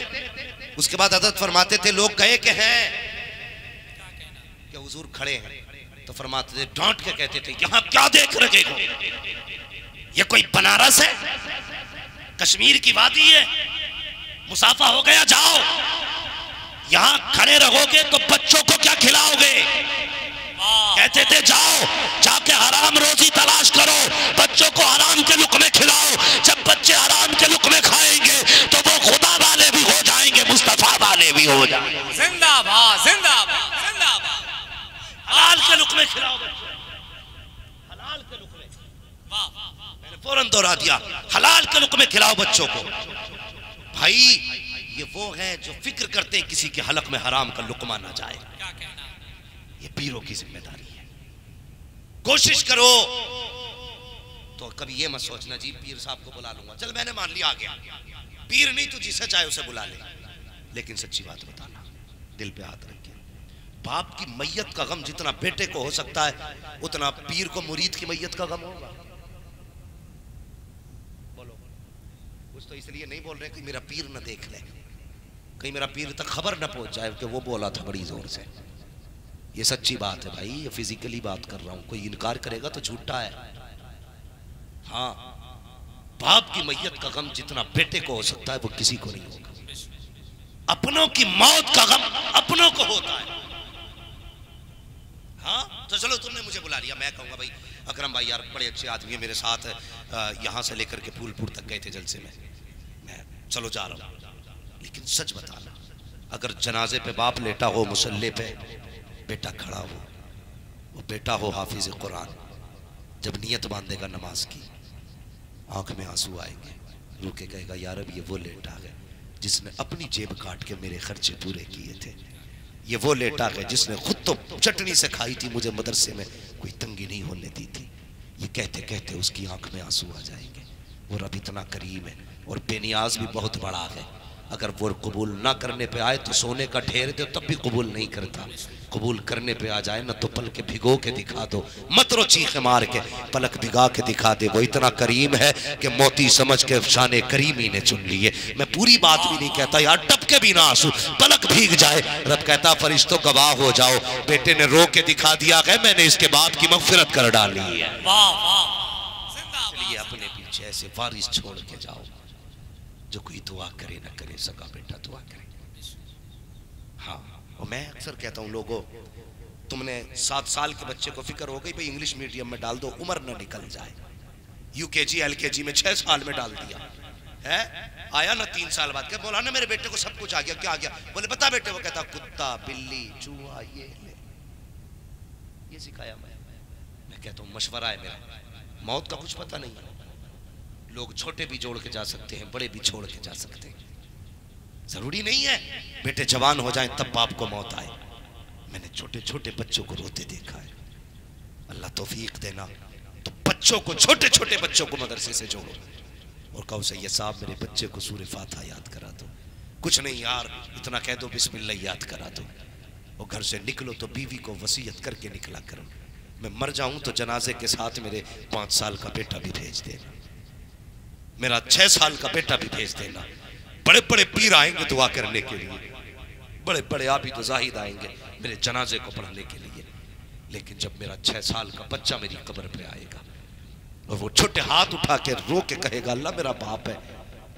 उसके बाद हजरत फरमाते थे लोग गए कि हैं कि हुजूर खड़े हैं, तो फरमाते थे डांट के कहते थे यहाँ क्या देख रहे हो, ये कोई बनारस है, कश्मीर की वादी है, मुसाफा हो गया जाओ। यहाँ खड़े रहोगे तो बच्चों को क्या खिलाओगे। कहते थे जाओ जाके हराम रोजी तलाश करो, बच्चों को हराम के लुक़मे खिलाओ। जब बच्चे हराम के लुक़मे खाएंगे तो वो खुदा वाले भी हो जाएंगे, मुस्तफा वाले भी हो जाएंगे। जिंदाबाद जिंदाबाद जिंदाबाद। हलाल के लुक़मे खिलाओ बच्चों, हलाल के लुक़मे। मैंने फौरन दोहरा दिया, हलाल के लुक़मे खिलाओ बच्चों को। भाई ये वो है जो फिक्र करते हैं किसी के हलक में हराम का लुक़मा ना जाए। ये पीरों की जिम्मेदारी है। कोशिश करो तो कभी ये मत सोचना जी पीर साहब को बुला लूंगा, चल मैंने मान लिया आ गया। पीर नहीं तू जिसे चाहे उसे बुला ले, लेकिन सच्ची बात बताना, दिल पे हाथ रख के। बाप की मैयत का गम जितना बेटे को हो सकता है उतना पीर को मुरीद की मैयत का गम होगा। बोलो कुछ तो इसलिए नहीं बोल रहे कि मेरा पीर न देख ले, कहीं मेरा पीर तक खबर न पहुंच जाए कि वो बोला था बड़ी जोर से। ये सच्ची बात है भाई, ये फिजिकली बात कर रहा हूं, कोई इनकार करेगा तो झूठा है। हाँ, बाप की मैयत का गम जितना बेटे को हो सकता है वो किसी को नहीं होगा। अपनों की मौत का गम अपनों को होता है। हाँ तो चलो तुमने मुझे बुला लिया, मैं कहूंगा भाई अकरम भाई यार बड़े अच्छे आदमी है, मेरे साथ यहां से लेकर के फूलपुर तक गए थे जलसे में, मैं चलो जा रहा हूं। लेकिन सच बताना, अगर जनाजे पे बाप लेटा हो, मुसल्ले पे बेटा खड़ा हो, वो बेटा हो हाफिज कुरान, जब नियत बांधेगा नमाज की, आंख में आंसू आएंगे, रो के कहेगा यार अब ये वो लेटा है जिसने अपनी जेब काट के मेरे खर्चे पूरे किए थे, ये वो लेटा है जिसने खुद तो चटनी से खाई थी, मुझे मदरसे में कोई तंगी नहीं होने दी थी। ये कहते कहते उसकी आंख में आंसू आ जाएंगे। वो रब इतना करीम है और बेनियाज भी बहुत बड़ा है। अगर वो कबूल ना करने पे आए तो सोने का ढेर दो तब भी कबूल नहीं करता, कबूल करने पे आ जाए ना तो पल के भिगो के दिखा दो, मत रो चीखे मार के, पलक भिगा के दिखा दे। वो इतना करीम है कि मोती समझ के शाने करीमी ने चुन लिए। मैं पूरी बात भी नहीं कहता यार, टपके भी ना आंसू, पलक भीग जाए। रब कहता फरिश्तों गवाह हो जाओ, बेटे ने रो के दिखा दिया है मैंने इसके बाप की मगफिरत कर डाली है। इसलिए अपने पीछे ऐसे वारिस छोड़ के जाओ जो कोई दुआ करे ना करे, सगा बेटा दुआ करे। हाँ, और मैं अक्सर कहता हूँ लोगों, तुमने 7 साल के बच्चे को फिक्र हो गई भाई इंग्लिश मीडियम में डाल दो, उम्र ना निकल जाए, यूकेजी एलकेजी में 6 साल में डाल दिया है, आया ना 3 साल बाद, क्या बोला ना मेरे बेटे को सब कुछ आ गया, क्या आ गया, बोले बता बेटे, वो कहता कुत्ता बिल्ली चूहा ये सिखाया मैं कहता हूँ मशवरा है मेरा, मौत का कुछ पता नहीं है, लोग छोटे भी जोड़ के जा सकते हैं, बड़े भी छोड़ के जा सकते हैं, जरूरी नहीं है बेटे जवान हो जाएं तब बाप को मौत आए। मैंने छोटे छोटे बच्चों को रोते देखा है, अल्लाह तौफीक देना, तो बच्चों को, छोटे छोटे बच्चों को मदरसे से जोड़ो और कहो सैयद साहब मेरे बच्चे को सूरह फातिहा याद करा दो, कुछ नहीं यार इतना कह दो बिस्मिल्लाह याद करा दो, और घर से निकलो तो बीवी को वसीयत करके निकला करो, मैं मर जाऊं तो जनाजे के साथ मेरे 5 साल का बेटा भी भेज देना, मेरा 6 साल का बेटा भी भेज देना, बड़े बड़े पीर आएंगे दुआ करने के लिए, बड़े बड़े आबिद ज़ाहिद आएंगे मेरे जनाजे को पढ़ने के लिए, लेकिन जब मेरा 6 साल का बच्चा मेरी कब्र पे आएगा और वो छोटे हाथ उठा के रो के कहेगा अल्लाह मेरा बाप है,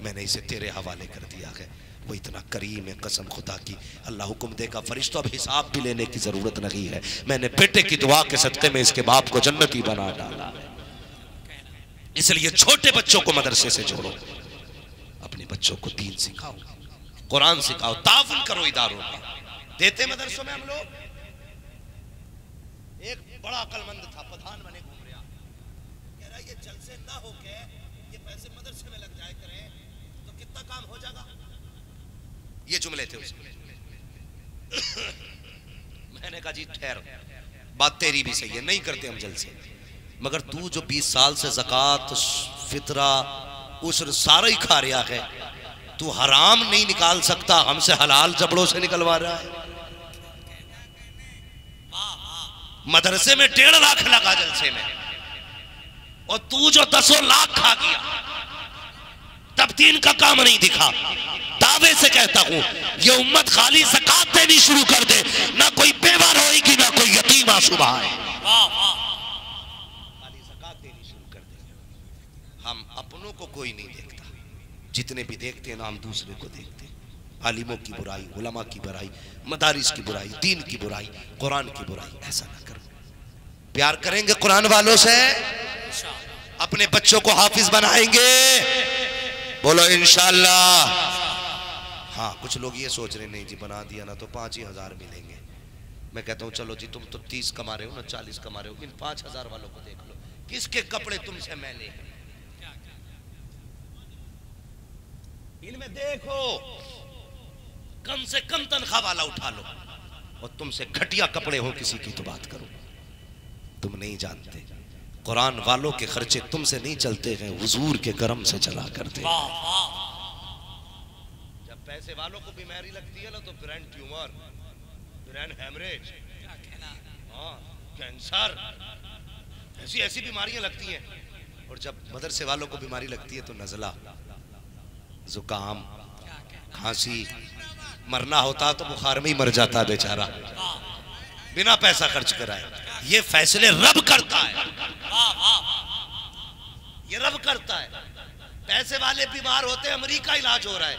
मैंने इसे तेरे हवाले कर दिया है, वो इतना करीम है कसम खुदा की, अल्लाह हुक्म देगा फरिश्तों अब हिसाब भी लेने की जरूरत नहीं है, मैंने बेटे की दुआ के सदक़े में इसके बाप को जन्नती बना डाला है। इसलिए छोटे बच्चों को मदरसे से जोड़ो, अपने बच्चों को दीन सिखाओ, कुरान सिखाओ, ताउन करो इदारों का। देते मदरसों में हम लोग, एक बड़ा अक्लमंद था प्रधान बने घूम रहा, कह रहा ये जलसे ना होके ये पैसे मदरसे में लग जाए करें तो कितना काम हो जाएगा, ये जुमले थे उसमें। मैंने कहा जी ठहर, बात तेरी भी सही है, नहीं करते हम जलसे, मगर तू जो 20 साल से ज़कात फितरा उस्र सारा ही खा रहा है, तू हराम नहीं निकाल सकता, हमसे हलाल जबड़ों से निकलवा रहा है। मदरसे में 1.5 लाख लगा जलसे में, और तू जो 10 लाख खा गया, तब 3 का काम नहीं दिखा। दावे से कहता हूं ये उम्मत खाली ज़कात देनी शुरू कर दे, ना कोई बेवा रोएगी ना कोई यतीम आंसू बहाए, खाली ज़कात देनी शुरू कर दे। हम अपनों को कोई नहीं देखता, जितने भी देखते हैं ना हम दूसरे को देखते हैं, आलिमों की बुराई, उलमा की बुराई, मदारिस की बुराई, दीन की बुराई, कुरान की बुराई, ऐसा ना करो। प्यार करेंगे कुरान वालों से, अपने बच्चों को हाफिज बनाएंगे, बोलो इंशाअल्लाह। हाँ, कुछ लोग ये सोच रहे नहीं जी बना दिया ना तो 5 ही हजार मिलेंगे, मैं कहता हूँ चलो जी तुम तो 30 कमा रहे हो ना 40 कमा रहे हो, इन 5,000 वालों को देख लो, किसके कपड़े तुमसे मैले हैं, इनमें देखो, कम से कम तनख्वाह वाला उठा लो, और तुमसे घटिया कपड़े हो किसी की तो बात करो। तुम नहीं जानते कुरान वालों के खर्चे तुमसे नहीं चलते हैं, हुजूर के करम से चला करते। जब पैसे वालों को बीमारी लगती है ना तो brain tumour, brain haemorrhage, cancer, ऐसी ऐसी बीमारियां लगती हैं, और जब मदरसे वालों को बीमारी लगती है तो नजला, जुकाम, खांसी, मरना होता तो बुखार में ही मर जाता बेचारा, बिना पैसा खर्च कराए। ये फैसले रब करता है, ये रब करता है। पैसे वाले बीमार होते हैं, अमेरिका इलाज हो रहा है,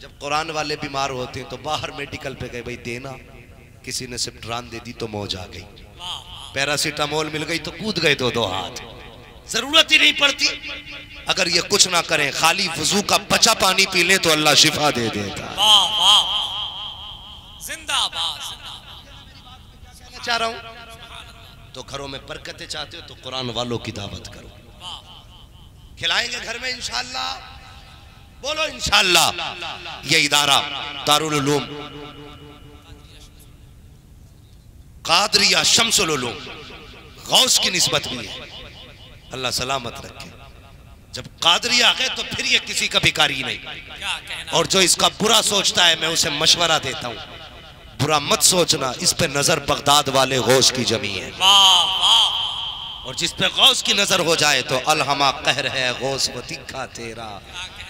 जब कुरान वाले बीमार होते हैं तो बाहर मेडिकल पे गए, भाई देना, किसी ने सिप्ट्रान दे दी तो मौज आ गई, पैरासीटामोल मिल गई तो कूद गए 2-2 हाथ, जरूरत ही नहीं पड़ती। अगर ये कुछ ना करें, खाली वजू का बचा पानी पी लें तो अल्लाह शिफा दे देता। जिंदाबाद। कहना चाह रहा हूं, तो घरों में बरकतें चाहते हो तो कुरान वालों की दावत करो, खिलाएंगे घर में इंशाअल्लाह, बोलो इंशाअल्लाह। ये इदारा दारुल उलूम कादरिया शम्सुल उलूम गौस की निस्बत भी है, अल्लाह सलामत रखे। जब कादरिया गए तो फिर ये किसी का भिखारी नहीं, और जो इसका बुरा सोचता है मैं उसे मशवरा देता हूं, बुरा मत सोचना, इस पे नजर बगदाद वाले गौस की जमी है, और जिस पे गौस की नजर हो जाए तो अलहमा कहर है गौस वो तिखा तेरा,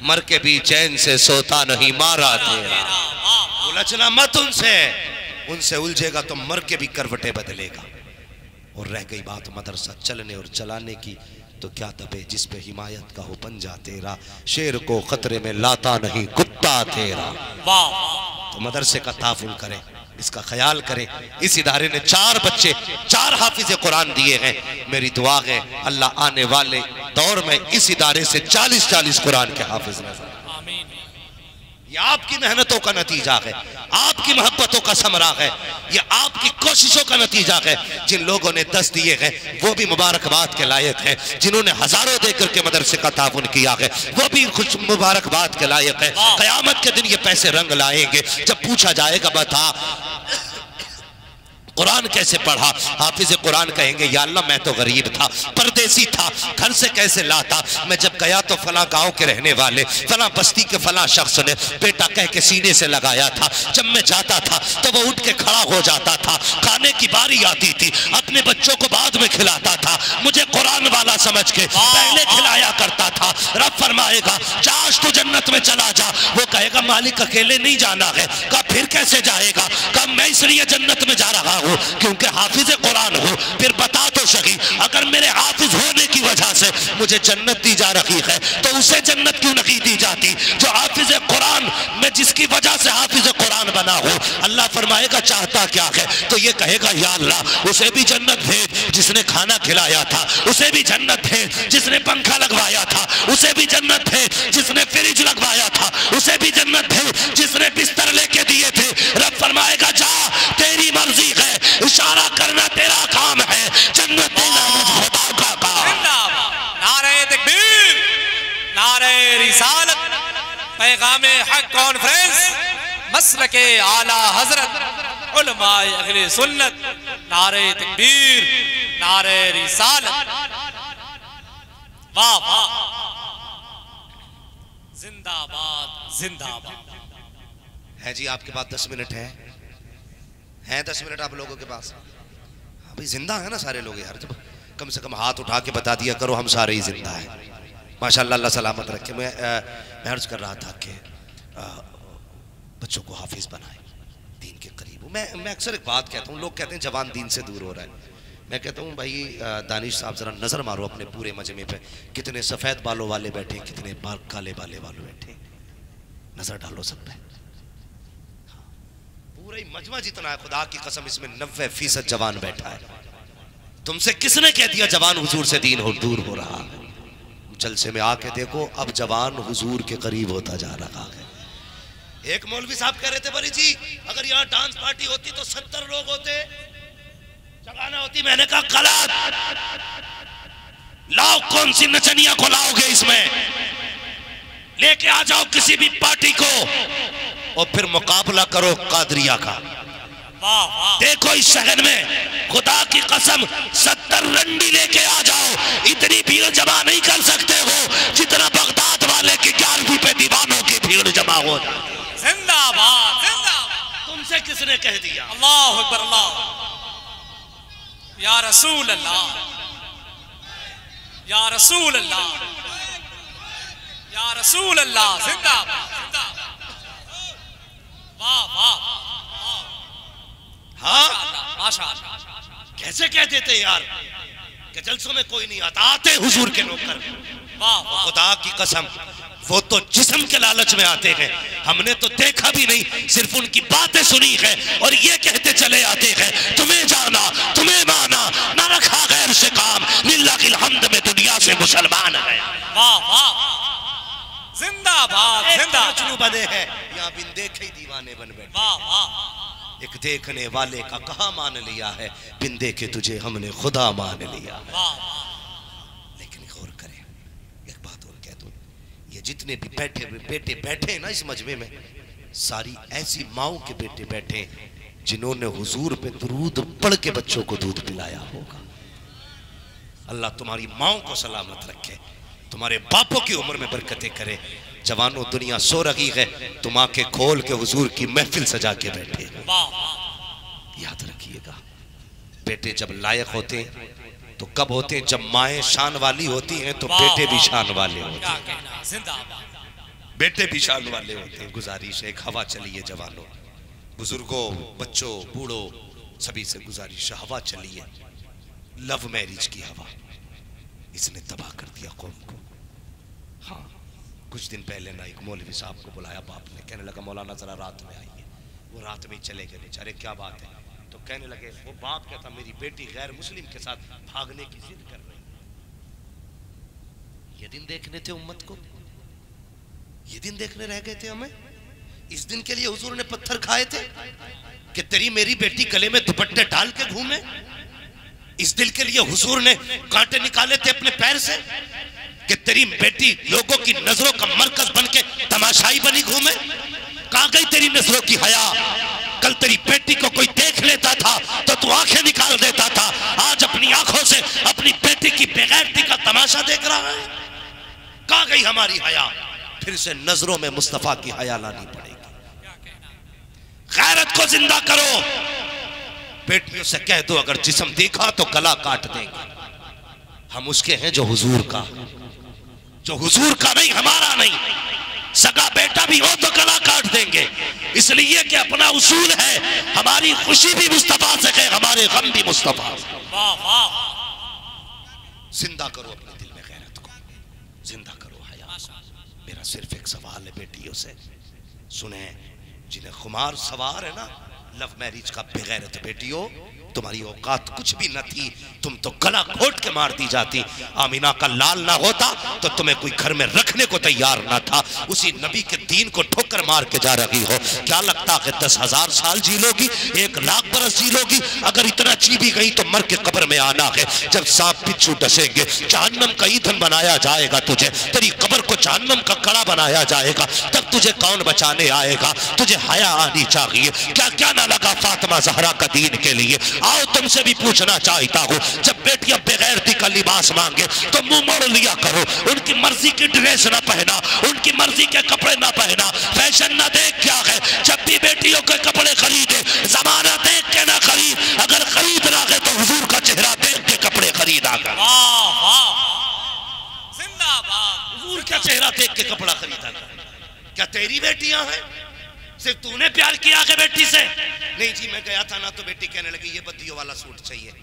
मर के भी चैन से सोता नहीं मारा तेरा। उलझना मत उनसे, उनसे उलझेगा तो मर के भी करवटें बदलेगा। और रह गई बात मदरसा चलने और चलाने की, तो क्या तबे जिस पे हिमायत का हो पंजा तेरा, शेर को खतरे में लाता नहीं कुत्ता तेरा। तो मदरसे का ताफुन करें, इसका ख्याल करें। इस इदारे ने 4 बच्चे 4 हाफिज कुरान दिए हैं। मेरी दुआ है अल्लाह आने वाले दौर में इस इदारे से 40-40 कुरान के हाफिज नजर। ये आपकी मेहनतों का नतीजा है, आपकी मोहब्बतों का समरा है, ये आपकी कोशिशों का नतीजा है। जिन लोगों ने 10 दिए हैं वो भी मुबारकबाद के लायक है, जिन्होंने हजारों देकर के मदरसे का ताउन किया है वो भी कुछ मुबारकबाद के लायक है। क़यामत के दिन ये पैसे रंग लाएंगे जब पूछा जाएगा बता कुरान कैसे पढ़ा। हाफिज कुरान कहेंगे या अल्लाह मैं तो गरीब था, परदेसी था, घर से कैसे लाता। मैं जब गया तो फला गांव के रहने वाले फला बस्ती के फला शख्स ने बेटा कह के सीने से लगाया था। जब मैं जाता था तो वो उठ के खड़ा हो जाता था, खाने की बारी आती थी, अपने बच्चों को बाद में खिलाता था, मुझे कुरान वाला समझ के पहले खिलाया करता था। रब फरमाएगा चाश तू जन्नत में चला जा। वो कहेगा मालिक अकेले नहीं जाना है। कहा फिर कैसे जाएगा। कहा मैं इसलिए जन्नत में जा रहा हूँ क्योंकि हाफिज कुरान हो। फिर बता तो सही अगर मेरे हाफिज होने की वजह से मुझे जन्नत दी जा रही है तो उसे जन्नत क्यों नहीं दी जाती जो हाफिज कुरान में जिसकी वजह से हाफिज कुरान बना हो। अल्लाह फरमाएगा चाहता क्या है तो ये कहेगा या अल्लाह उसे भी जन्नत भेज जिसने खाना खिलाया था, उसे भी जन्नत भेज जिसने पंखा लगवाया था, उसे भी जन्नत भेज जिसने फ्रिज लगवाया था, उसे भी जन्नत भेज जिसने बिस्तर लेके दिए थे। रब फरमाएगा जा तेरी मर्जी है, इशारा करना तेरा काम है, जन्नत देना मुझ खुदा का काम। नारे तकबीर, नारे रिसालत, पैगामे हक कॉन्फ्रेंस, मसलके आला हजरत उलमाए अहले सुन्नत। नारे तकबीर, नारे रिसालत, वाह वाह, जिंदाबाद जिंदाबाद। है जी आपके पास 10 मिनट है 10 मिनट आप लोगों के पास। हाँ भाई जिंदा है ना सारे लोग यार, जब कम से कम हाथ उठा के बता दिया करो हम सारे ही जिंदा हैं। माशाअल्लाह अल्लाह सलामत रखे। मैं अर्ज कर रहा था कि बच्चों को हाफिज बनाए, दीन के करीब। मैं अक्सर एक बात कहता हूँ, लोग कहते हैं जवान दीन से दूर हो रहा है। मैं कहता हूँ भाई दानिश साहब ज़रा नज़र मारो अपने पूरे मजमे पे, कितने सफ़ेद बालों वाले बैठे, कितने बाल काले बाले वाले बैठे, नज़र डालो सब पे। पूरा ही मजमा जितना है खुदा की कसम इसमें 90% जवान बैठा है। तुमसे किसने कह दिया जवान हुजूर से दीन हो दूर हो रहा है। जलसे में आके देखो अब जवान हुजूर के करीब होता जा रहा है। एक मौलवी साहब कह रहे थे बरी जी अगर यहाँ डांस पार्टी होती तो 70 लोग होते, जगाना होती। मैंने कहा गलत, लाओ कौन सी नचनिया को लाओगे इसमें, लेके आ जाओ किसी भी पार्टी को और फिर मुकाबला करो कादरिया का। देखो इस शहर में खुदा की कसम 70 रंडी लेके आ जाओ, इतनी भीड़ जमा नहीं कर सकते हो जितना बगदाद वाले की 11वीं पे दीवानों की भीड़ जमा हो जाती। जिंदाबाद जिंदाबाद। तुमसे किसने कह दिया। अल्लाह अकबर, अल्लाह या रसूल अल्लाह, या रसूल अल्लाह, या रसूल अल्लाह। जिंदाबाद जिंदाबाद, वाह वाह। हाँ माशाअल्लाह। कैसे कह देते यार कि जलसों में कोई नहीं आता, आते हुजूर के नौकर। वाह वाह। खुदा की कसम वो तो जिस्म के लालच में आते हैं, हमने तो देखा भी नहीं, सिर्फ उनकी बातें सुनी है और ये कहते चले आते हैं तुम्हें जाना तुम्हें माना, ना रखा गैर से काम, लिल्लाहिल हम्द में दुनिया से मुसलमान है। वाह वाह, जिंदाबाद जिंदाबाद। बने हैं यहाँ बिन देखे ही दीवाने बन बैठे। वाह वाह। एक देखने वाले का कहा मान लिया है, बिन देखे तुझे हमने खुदा मान लिया। वाह। लेकिन गौर करें एक बात और कह दूं, ये जितने भी बेटे बैठे ना इस मजमे में, सारी ऐसी माओ के बेटे बैठे जिन्होंने हुजूर पे दुरूद पढ़ के बच्चों को दूध पिलाया होगा। अल्लाह तुम्हारी माओ को सलामत रखे, तुम्हारे बापों की उम्र में बरकतें करे। जवानों दुनिया सो रही है, तुम आंखें खोल के हुजूर की महफिल सजा के बैठे। याद रखिएगा बेटे जब लायक होते तो कब होते हैं, जब माएँ शान वाली होती हैं तो बेटे भी शान वाले होते हैं। बेटे भी शान वाले होते हैं। गुजारिश एक हवा चलिए जवानों, बुजुर्गों, बच्चों, बूढ़ों, सभी से गुजारिश हवा चलिए, लव मैरिज की हवा। इसने तबाह कर दिया कौम को। हाँ, कुछ दिन पहले ना एक मौलवी साहब को बुलाया बाप ने, कहने लगा मौलाना जरा रात में आइए। वो रात में ही चले गए बेचारे, क्या बात है? तो कहने लगे, वो बाप कहता मेरी बेटी गैर मुस्लिम के साथ भागने की जिद कर रही। ये दिन देखने थे उम्मत को, ये दिन देखने रह गए थे हमें। इस दिन के लिए हुजूर ने पत्थर खाए थे कि तेरी मेरी बेटी गले में दुपट्टे डाल के घूमे। इस दिल के लिए हुजूर ने कांटे निकाले थे अपने पैर से कि तेरी बेटी लोगों की नजरों का मरकज बन के तमाशाई बनी घूमे। कहां गई तेरी नजरों की हया? कल तेरी बेटी को कोई देख लेता था तो तू आंखें निकाल देता था, आज अपनी आंखों से अपनी बेटी की बेगैरती का तमाशा देख रहा है। कहां गई हमारी हया? फिर से नजरों में मुस्तफा की हया लानी पड़ेगी। गैरत को जिंदा करो। बेटियों से कह दो अगर जिस्म देखा तो गला काट देंगे। हम उसके हैं जो हुजूर का, जो हुजूर का नहीं, हमारा नहीं। सगा बेटा भी हो तो गला काट देंगे, इसलिए कि अपना उसूल है हमारी खुशी भी मुस्तफा से है, हमारे गम भी मुस्तफा से। वाह वाह। जिंदा करो अपने दिल में गैरत को, जिंदा करो हया। मेरा सिर्फ एक सवाल है बेटियों से, सुने, जिन्हें खुमार सवार है ना लव मैरिज का, बेगैरत बेटियों, तुम्हारी औकात कुछ भी न थी, तुम तो गला घोट के मार दी जाती। आमीना का लाल ना होता तो तुम्हें कोई घर में रखने को तैयार ना था। उसी नबी के दीन को ठोकर मार के जा रही हो। क्या लगता है 10,000 साल जी लोगी, 1,00,000 बरस जी लोगी? अगर इतना जी भी गई तो मर के कब्र में आना है। जब सांप बिच्छू डसेंगे, जहन्नम का ईंधन बनाया जाएगा तुझे, तेरी कब्र को जहन्नम का कड़ा बनाया जाएगा, तब तुझे कौन बचाने आएगा? तुझे हया आनी चाहिए। क्या क्या ना लगा फातिमा ज़हरा का दीन के लिए। आओ तुमसे भी पूछना चाहता हूँ, जब बेटियां बेगैरती का लिबास मांगे तो मुंह मोड़ लिया करो। उनकी मर्जी की ड्रेस ना पहना, उनकी मर्जी के कपड़े ना पहना, फैशन ना देख क्या है। जब भी बेटियों के कपड़े खरीदे, जमाना देख के ना खरीद। अगर खरीद रहा है तो हुजूर का चेहरा देख के कपड़े खरीदा कर। वाह वाह, जिंदाबाद। हुजूर का चेहरा देख के कपड़ा खरीदा कर। क्या तेरी बेटियां हैं? सिर्फ तूने प्यार किया है बेटी से? नहीं जी, मैं गया था ना तो बेटी कहने लगी ये बद्दियों वाला सूट चाहिए।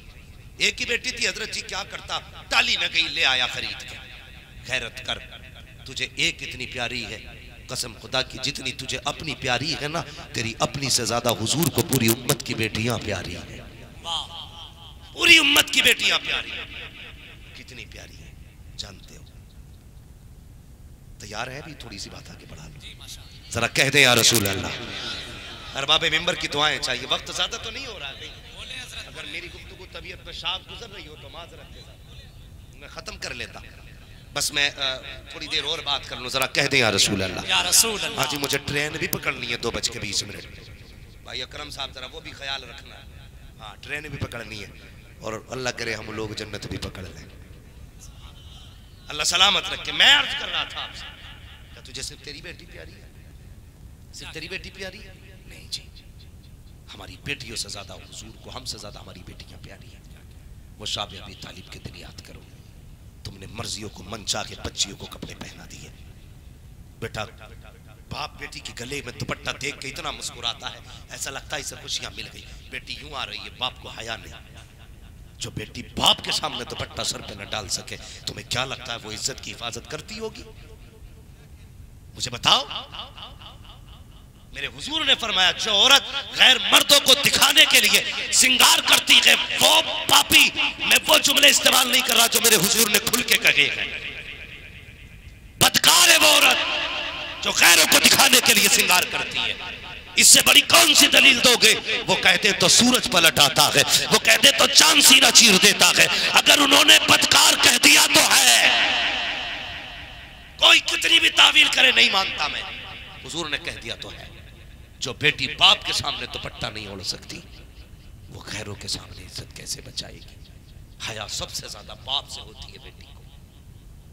एक ही बेटी थी हजरत जी, क्या करता, टाली न गई, ले आया खरीद के। गैरत कर, तुझे एक इतनी प्यारी है, कसम खुदा की जितनी तुझे अपनी प्यारी है ना, तेरी अपनी से ज्यादा हुजूर को पूरी उम्मत की बेटियां प्यारी है। पूरी उम्मत की बेटियां प्यारी है। कितनी प्यारी है जानते हो? तैयार है भी? थोड़ी सी बात आगे बढ़ा लो, जरा कह दे या रसूल अल्लाह। अरबाब मिंबर की दुआएं चाहिए। वक्त ज्यादा तो नहीं हो रहा है, अगर मेरी गुफ्तगू तबीयत पे शाख गुजर रही हो तो माजरत के साथ मैं खत्म कर लेता। बस मैं थोड़ी देर और बात कर लूं, जरा कह दे या रसूल अल्लाह। या रसूल अल्लाह। हाँ जी, मुझे ट्रेन भी पकड़नी है 2:20 भाई अकरम साहब, जरा वो भी ख्याल रखना। हाँ, ट्रेन भी पकड़नी है और अल्लाह करे हम लोग जन्नत भी पकड़ लें, अल्लाह सलामत रखे। मैं अर्ज कर रहा था आपसे, क्या तुझे सिर्फ तेरी बेटी प्यारी है? सिर्फ तेरी बेटी प्यारी है? नहीं जी, हमारी बेटियों से ज्यादा हुजूर को, हमसे ज्यादा हमारी बेटियां प्यारी हैं। वो शाब अबी तालिब के दिन याद करो, तुमने मर्जियों को मनचा के बच्चियों को कपड़े पहना दिए। बेटा, बाप बेटी के गले में दुपट्टा देख के इतना मुस्कुराता है, ऐसा लगता है इसे खुशियां मिल गई। बेटी यूं आ रही है, बाप को हया नहीं। जो बेटी बाप के सामने दुपट्टा सर पे न डाल सके, तुम्हें क्या लगता है वो इज्जत की हिफाजत करती होगी? मुझे बताओ। मेरे हुजूर ने फरमाया, जो औरत गैर मर्दों को दिखाने के लिए सिंगार करती है वो पापी। मैं वो जुमले इस्तेमाल नहीं कर रहा जो मेरे हुजूर ने खुल के कहे हैं। बदकार है वो औरत जो गैरों को दिखाने के लिए सिंगार करती है। इससे बड़ी कौन सी दलील दोगे? वो कहते तो सूरज पलट आता है, वो कहते तो चांद सीना चीर देता है। अगर उन्होंने बदकार कह दिया तो है, कोई कितनी भी तावील करे नहीं मानता मैं। हुजूर ने कह दिया तो है। जो बेटी बाप के सामने दुपट्टा नहीं ओढ़ सकती, वो गैरों के सामने इज्जत कैसे बचाएगी? हया सबसे ज्यादा बाप से होती है बेटी को।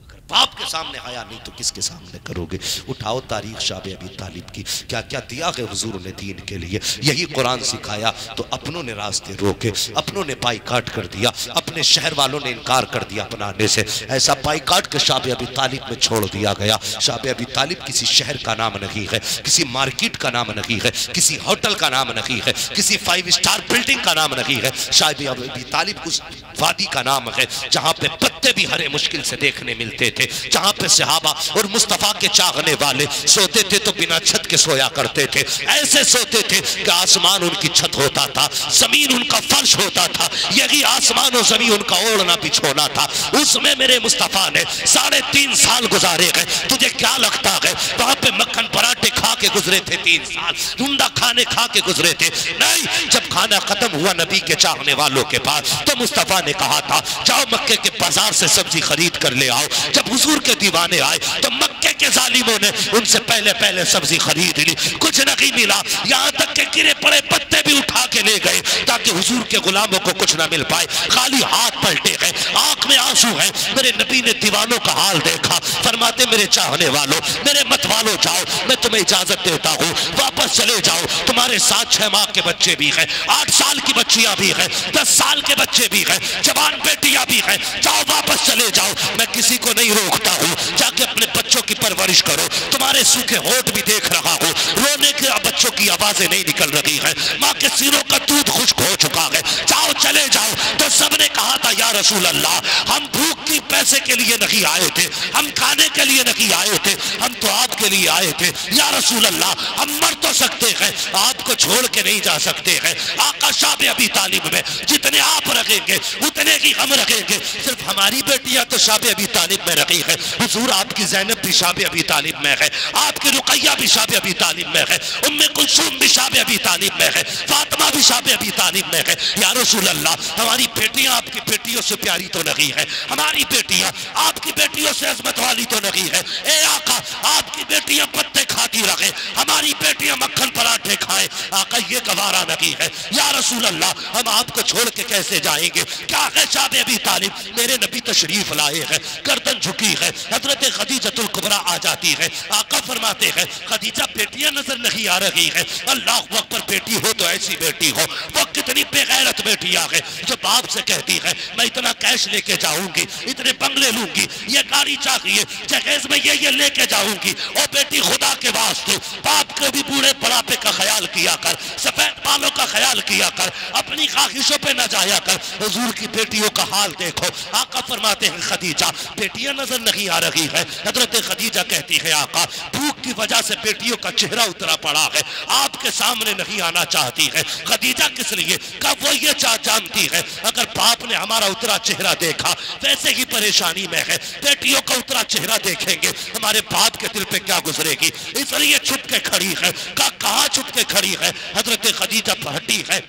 अगर बाप के सामने हया नहीं तो किसके सामने करोगे। उठाओ तारीख शाब अबी तालिब की, क्या क्या दिया है हुजूर ने दीन के लिए। यही कुरान सिखाया तो अपनों ने रास्ते रोके, अपनों ने बाइकाट कर दिया, अपने शहर वालों ने इनकार कर दिया अपनाने से। ऐसा बाइकाट के शाब अबी तालिब में छोड़ दिया गया। शाब अबी तालिब किसी शहर का नाम नहीं है, किसी मार्केट का नाम नहीं है, किसी होटल का नाम नहीं है, किसी 5 स्टार बिल्डिंग का नाम नहीं है। शाब अबी तालिब उस वादी का नाम है जहां पे पत्ते भी हरे मुश्किल से देखने मिलते थे, जहां पे सहाबा और मुस्तफा के चाहने वाले सोते थे तो बिना छत के सोया करते थे। ऐसे सोते थे कि आसमान उनकी छत होता था, जमीन उनका फर्श होता था, यही आसमान और जमीन उनका ओढ़ना बिछोना था। उसमें मेरे मुस्तफा ने 3.5 साल गुजारे गए। तुझे क्या लगता है वहां पे मक्खन पराठे खा के गुजरे थे 3 साल, उम्दा खाने खा के गुजरे थे? नहीं, जब खाना खत्म हुआ नबी के चाहने वालों के पास तो मुस्तफा ने कहा था जाओ मक्के के बाजार से सब्जी खरीद कर ले आओ। जब हुजूर के दीवाने आए तो मक्के के जालिमों ने उनसे पहले पहले सब्जी खरीद ली, कुछ नहीं मिला, यहाँ तक के गिरे पड़े पत्ते भी उठा के ले गए ताकि हुजूर के गुलामों को कुछ ना मिल पाए। खाली हाथ पलटे गए, आंख में आंसू है। मेरे नबी ने दीवानों का हाल देखा, फरमाते मेरे चाहने वालों, मेरे मत वालों, जाओ मैं तुम्हें इजाजत देता हूँ, वापस चले जाओ। तुम्हारे साथ 6 माह के बच्चे भी हैं, 8 साल की बच्चियां भी हैं, 10 साल के बच्चे भी हैं, जवान बेटियां भी हैं, जाओ वापस चले जाओ। मैं किसी को नहीं रोकता हूँ, जाके अपने बच्चों की परवरिश करो। तुम्हारे सूखे होठ भी देख रहा हूँ, रोने के बच्चों की आवाजें नहीं निकल रही है, माँ के सिरों का दूध खुश्क हो चुका है, जाओ चले जाओ। तो सबने कहा था या रसूल अल्लाह, हम भूख की पैसे के लिए नहीं आए थे, हम खाने के लिए नहीं आए थे, हम तो आपके लिए आए थे। या रसूल अल्लाह, हम मर तो सकते हैं, आपको छोड़ के नहीं जा सकते हैं। आका शाब अबी तालिब में जितने आप रखेंगे उतने ही हम रखेंगे। सिर्फ हमारी बेटियां तो शाब अबी तालिब में रखी है, हुजूर आपकी ज़ैनब भी शाब अबी तालिब में है, आपकी रुकैया भी शाब अबी तालिब में है, उम्मे कुलसूम भी शाब अबी तालिब में है, फातिमा भी शाब अबी तालिब में है। या रसूल अल्लाह, हमारी बेटियां आपकी बेटियों से प्यारी तो नहीं है, हमारी बेटियां आपकी बेटियों से अजमत वाली तो नहीं है। ए आका, आपकी बेटियां पत्ते खाती रहे, हमारी बेटियां मक्खन पराठे खाए, आका ये गवारा नहीं है। या रसूल अल्लाह, हम आपको छोड़ के कैसे जाएंगे? क्या है शाब अबी तालिब, मेरे नबी तशरीफ लाए हैं, गर्दन झुकी है, हजरत खदीजतुल कुबरा आ जाती है, आका फरमाते हैं खदीजा बेटियां नजर नहीं आ रही है। अल्लाह अकबर, बेटी हो तो ऐसी बेटी हो, वो कितनी बेगैरत बेटियां है जो बाप से कहती है मैं इतना कैश लेके जाऊंगी, इतने बंगले लूंगी, ये गाड़ी चाहिए, जहेज में ये लेके जाऊंगी। ओ बेटी, खुदा के वास्ते बाप के भी बूढ़े बुढ़ापे का ख्याल किया कर, सफेद बालों का ख्याल किया कर, अपनी ख्वाहिशों पे न जाया कर। हुजूर की बेटियों का हाल देखो। आका फरमाते हैं खदीजा, बेटियां नजर नहीं आ रही है। हजरत खदीजा कहती है आका, भूख की वजह से बेटियों का चेहरा उतरा पड़ा है, आपके सामने नहीं आना चाहती है। खदीजा किस लिए? कब वो ये जानती है अगर बाप ने हमारा उतरा चेहरा देखा वैसे ही परेशानी में है, बेटियों का उतरा चेहरा देखेंगे हमारे बाप के दिल पे क्या गुजरेगी, इसलिए छुप के खड़ी है। कहाँ छुप के खड़ी है? हजरत खदीजा हटी है,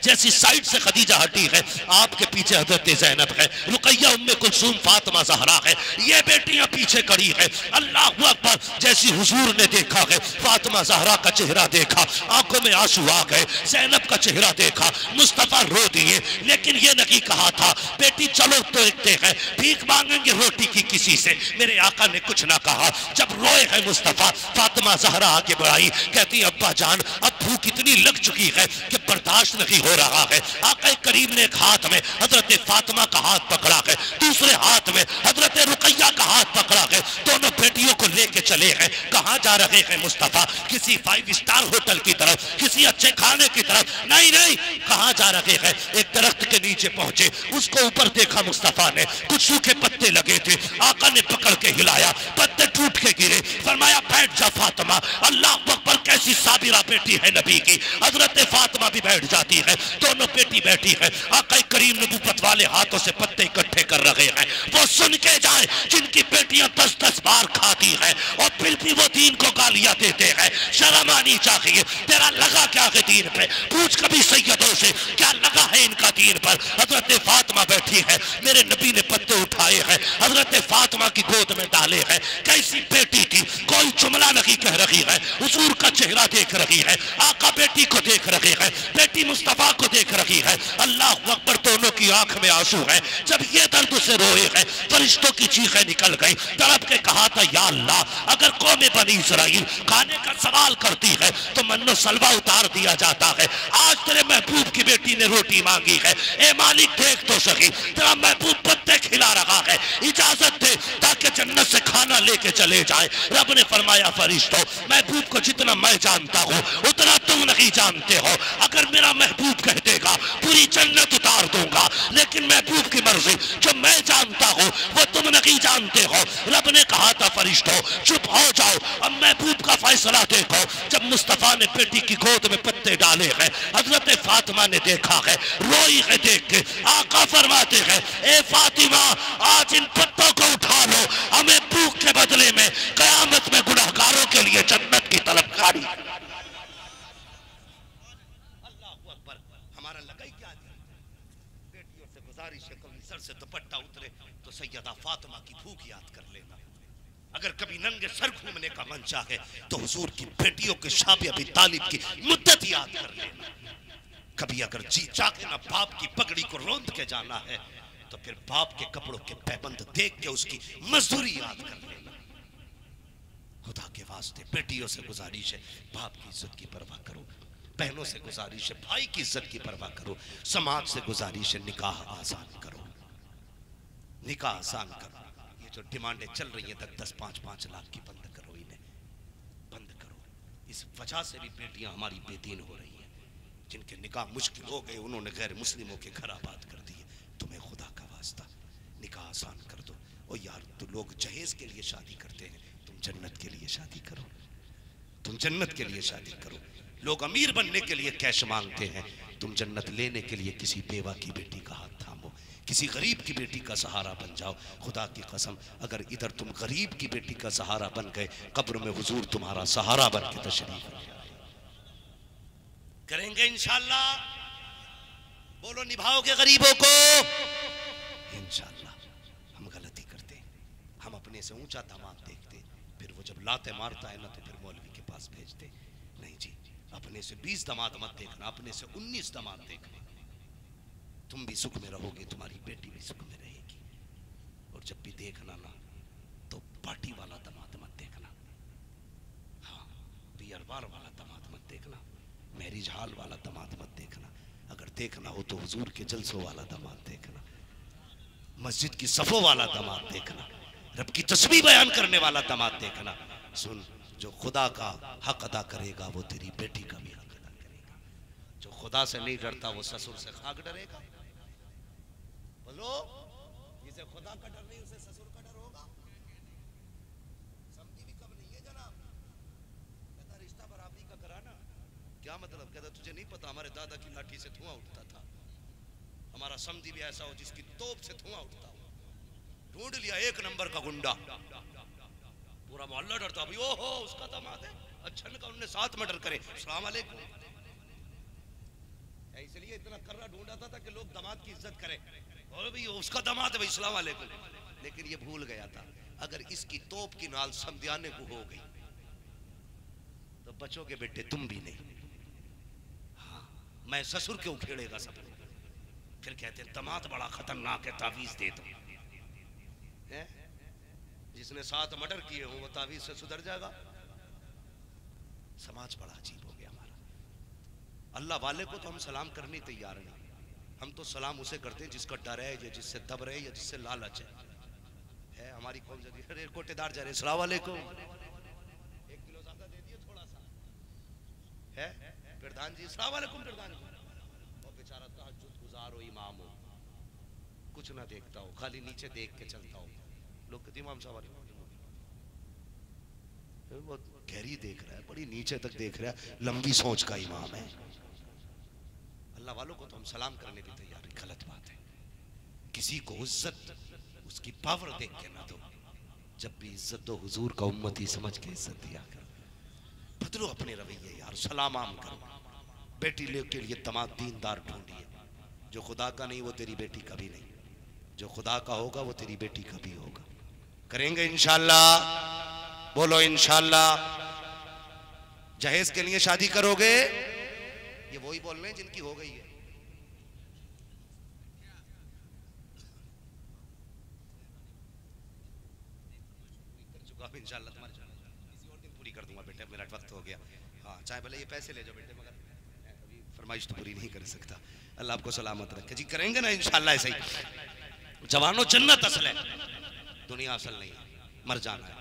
जैसी साइड से खदीजा हटी है, आपके पीछे हजरत ज़ैनब है, रुकैया, उम्मे कुलसूम, फातिमा ज़हरा है, ये बेटियां पीछे खड़ी है। अल्लाह अकबर, जैसी हुजूर ने देखा है, फातिमा ज़हरा का चेहरा देखा, आंखों में आंसू आ गए, ज़ैनब का चेहरा देखा, मुस्तफा रो दिए, लेकिन ये नहीं कहा था बेटी चलो तो देखते हैं, भीख मांगेंगे रोटी की किसी से। मेरे आका ने कुछ ना कहा। जब रोए है मुस्तफा, फातिमा ज़हरा आगे बढ़ाई, कहती अब्बा जान, अब भूख इतनी लग चुकी है कि बर्दाश्त नहीं हो रहा है। आका करीम ने एक हाथ में हजरत फातिमा का हाथ पकड़ा है, दूसरे हाथ में हजरत रुकैया का हाथ पकड़ा है, दोनों बेटियों को लेके चले हैं। कहाँ जा रहे हैं मुस्तफा? किसी 5 स्टार होटल की तरफ, किसी अच्छे खाने की तरफ? नहीं नहीं, कहाँ जा रहे हैं? एक दरख्त के नीचे पहुंचे, उसको ऊपर देखा मुस्तफा ने, कुछ सूखे पत्ते लगे थे, आका ने पकड़ के हिलाया, पत्ते टूट के गिरे, फरमाया बैठ जा फातिमा। अल्लाह अकबर, कैसी साबिरा बेटी है नबी की। हजरत फातिमा भी बैठ जाती है, दोनों बेटी बैठी है। आका करीम नबूवत वाले हाथों से पत्ते इकट्ठे कर रहे हैं। वो सुन के जाए जिनकी बेटियां 10-10 बार खाती हैं और फिर भी वो दीन को गालियां देते हैं। शर्म आनी चाहिए। तेरा लगा क्या है दीन पे? पूछ कभी सैयदों से क्या लगा है इनका दीन पर। हजरत फातिमा बैठी है, मेरे नबी ने पत्ते उठाए हैं, हजरत फातिमा की गोद में डाले हैं। कैसी बेटी थी, कोई जुमला नहीं कह रही है, हुजूर का चेहरा देख रही है, आका बेटी को देख रहे हैं, बेटी मुस्तफा को देख रही है। अल्लाह अकबर, दोनों की आंख में आंसू है। जब ये दर्द से रोए हैं, फरिश्तों की चीखें निकल गई। तड़प के कहा था, या अल्लाह, अगर कौम बनी इसराइल खाने का सवाल करती है तो मन्नो सलवा उतार दिया जाता है। आज तेरे महबूब की बेटी ने रोटी मांगी है, ए मालिक देख तो सही, तेरा महबूब पत्ते खिला रहा है, इजाजत दे ताकि जन्नत से खाना लेके चले जाए। रब ने फरमाया, फरिश्तों, महबूब को जितना मैं जानता हूँ उतना तुम नहीं जानते हो। अगर मेरा महबूब कह देगा पूरी जन्नत उतार दूंगा, लेकिन महबूब की मर्जी जो मैं जानता हूँ वो तुम नहीं जानते हो। रब ने कहा था, फरिश्तों चुप हो जाओ, अब महबूब का फैसला देखो। जब मुस्तफा ने बेटी की गोद में पत्ते डाले हैं, हजरत फातिमा ने देखा है, रोई है देख के। आका फरमाते हैं, ए फातिमा, आज इन पत्तों को उठा लो, हमें भूख के बदले में कयामत में गुनाहगारों के लिए जन्नत की तलबकारी। हमारा लगाई क्या बेटियों से गुजारिश है, कभी सर से दुपट्टा उतरे तो सैयदा फातिमा की भूख याद कर लेना। अगर कभी नंगे सर घूमने का मन चाहे तो हुजूर की बेटियों के शाबी अबी तालिब की मुद्दत याद कर लेना। कभी अगर जी चाहे ना बाप की पगड़ी को रोंद के जाना है तो फिर बाप के कपड़ों के पैबंद देख के उसकी मजदूरी याद कर लेना। खुदा के वास्ते बेटियों से गुजारिश है, बाप की इज्जत की परवाह करो। बहनों से गुजारिश है, भाई की इज्जत की परवाह करो। समाज से गुजारिश है, निकाह आसान करो, निकाह आसान करो। ये जो डिमांडें चल रही हैं 10-5 लाख की, बंद करो, इन्हें बंद करो। इस वजह से भी बेटियां हमारी बेदीन हो रही हैं। जिनके निकाह मुश्किल हो गए उन्होंने गैर मुस्लिमों के घर आबाद कर दिए। तुम्हें खुदा का वास्ता निकाह आसान कर दो। और यार, तो लोग जहेज के लिए शादी करते हैं, तुम जन्नत के लिए शादी करो, तुम जन्नत के लिए शादी करो। लोग अमीर बनने के लिए कैश मांगते हैं, तुम जन्नत लेने के लिए किसी बेवा की बेटी का हाथ थामो, किसी गरीब की बेटी का सहारा बन जाओ। खुदा की कसम, अगर इधर तुम गरीब की बेटी का सहारा बन गए, कब्र में हुजूर तुम्हारा सहारा बन के तशरीफ करेंगे इंशाअल्लाह। बोलो, निभाओगे गरीबों को इंशाअल्लाह। हम गलती करते हैं, हम अपने से ऊंचा दामाद देखते, फिर वो जब लाते मारता है ना तो फिर मौलवी के पास भेजते। नहीं जी, अपने से 20 दामाद मत देखना, अपने से 19 दामाद देखना। तुम भी सुख में रहोगे, तुम्हारी बेटी भी सुख में रहेगी। और जब भी देखना ना तो पार्टी वाला दामाद मत देखना, हाँ, बियर बार वाला दामाद मत देखना, मैरिज हॉल वाला दामाद मत देखना। अगर देखना हो तो हुजूर के जलसों वाला दामाद देखना, मस्जिद की सफों वाला दामाद देखना, रब की तस्बीह बयान करने वाला दामाद देखना। सुन, जो खुदा का हक अदा करेगा वो तेरी बेटी का भी हक अदा करेगा। जो खुदा से नहीं डरता वो ससुर से खाक डरेगा। बोलो, जिसे खुदा का डर नहीं उसे ससुर का डर होगा। समझी भी कब नहीं है जनाब। कहता रिश्ता बराबरी का कराना क्या मतलब? कहता तुझे नहीं पता, हमारे दादा की लाठी से धुआं उठता था, हमारा समझी भी ऐसा हो जिसकी तोप से धुआं उठता हो। ढूंढ लिया 1 नंबर का गुंडा, पूरा मोहल्ला डरता, भाई ओहो उसका दामाद है, अच्छा का उन्होंने 7 मर्डर करे, अस्सलाम वालेकुम। इसलिए इतना कर्रा ढूंढा था कि लोग दामाद की इज्जत करें, और भाई उसका दामाद है भाई, अस्सलाम वालेकुम। लेकिन ये भूल गया था, अगर इसकी तोप की नाल समझाने को हो गई तो बचोगे बेटे तुम भी नहीं। हाँ, मैं ससुर क्यों खेड़ेगा सब। फिर कहते दामाद बड़ा खतरनाक है, तावीज दे दो। जिसने 7 मर्डर किए हो वो तावीज से सुधर जाएगा। समाज बड़ा अजीब हो गया हमारा। अल्लाह वाले को तो हम सलाम करने तैयार नहीं, हम तो सलाम उसे करते हैं जिसका डर है, या जिससे दब रहे, या जिससे लालच है। हमारी कौन सी अरे कोटेदार जा रहे, अस्सलाम वालेकुम, 1 किलो ज्यादा दे दिए थोड़ा सा है। प्रधान जी अस्सलाम वालेकुम, प्रधान जी। और बेचारा तहज्जुद गुजार हो, इमाम हो, कुछ ना देखता हो, खाली नीचे देख के चलता हो। लोग कहते इमाम साहब बहुत गहरी देख रहा है, बड़ी नीचे तक देख रहा है, लंबी सोच का इमाम है। अल्लाह वालों को तो हम सलाम करने भी तैयार है, गलत बात है। किसी को इज्जत उसकी पावर देख के ना दो, जब भी इज्जत दो हुजूर का उम्मती समझ के इज्जत दिया करो। बदलो अपने रवैये यार, सलाम आम करो। बेटी के लिए दामाद दीनदार ढूंढिए, जो खुदा का नहीं वो तेरी बेटी का भी नहीं, जो खुदा का होगा वो तेरी बेटी का भी होगा। करेंगे इंशाअल्लाह, बोलो इंशाअल्लाह। जहेज के लिए शादी करोगे, ये वही बोल रहे हैं जिनकी हो गई है। अब इंशाल्लाह तुम्हारी किसी और दिन पूरी कर दूंगा बेटे, मेरा वक्त हो गया। हाँ चाहे भले ये पैसे ले जाओ बेटे, मगर मैं कभी फरमाइश तो पूरी नहीं कर सकता। अल्लाह आपको सलामत रखे जी। करेंगे ना इंशाल्लाह ऐसे ही। जवानों जन्नत असल है, दुनिया असल नहीं है, मर जाना है।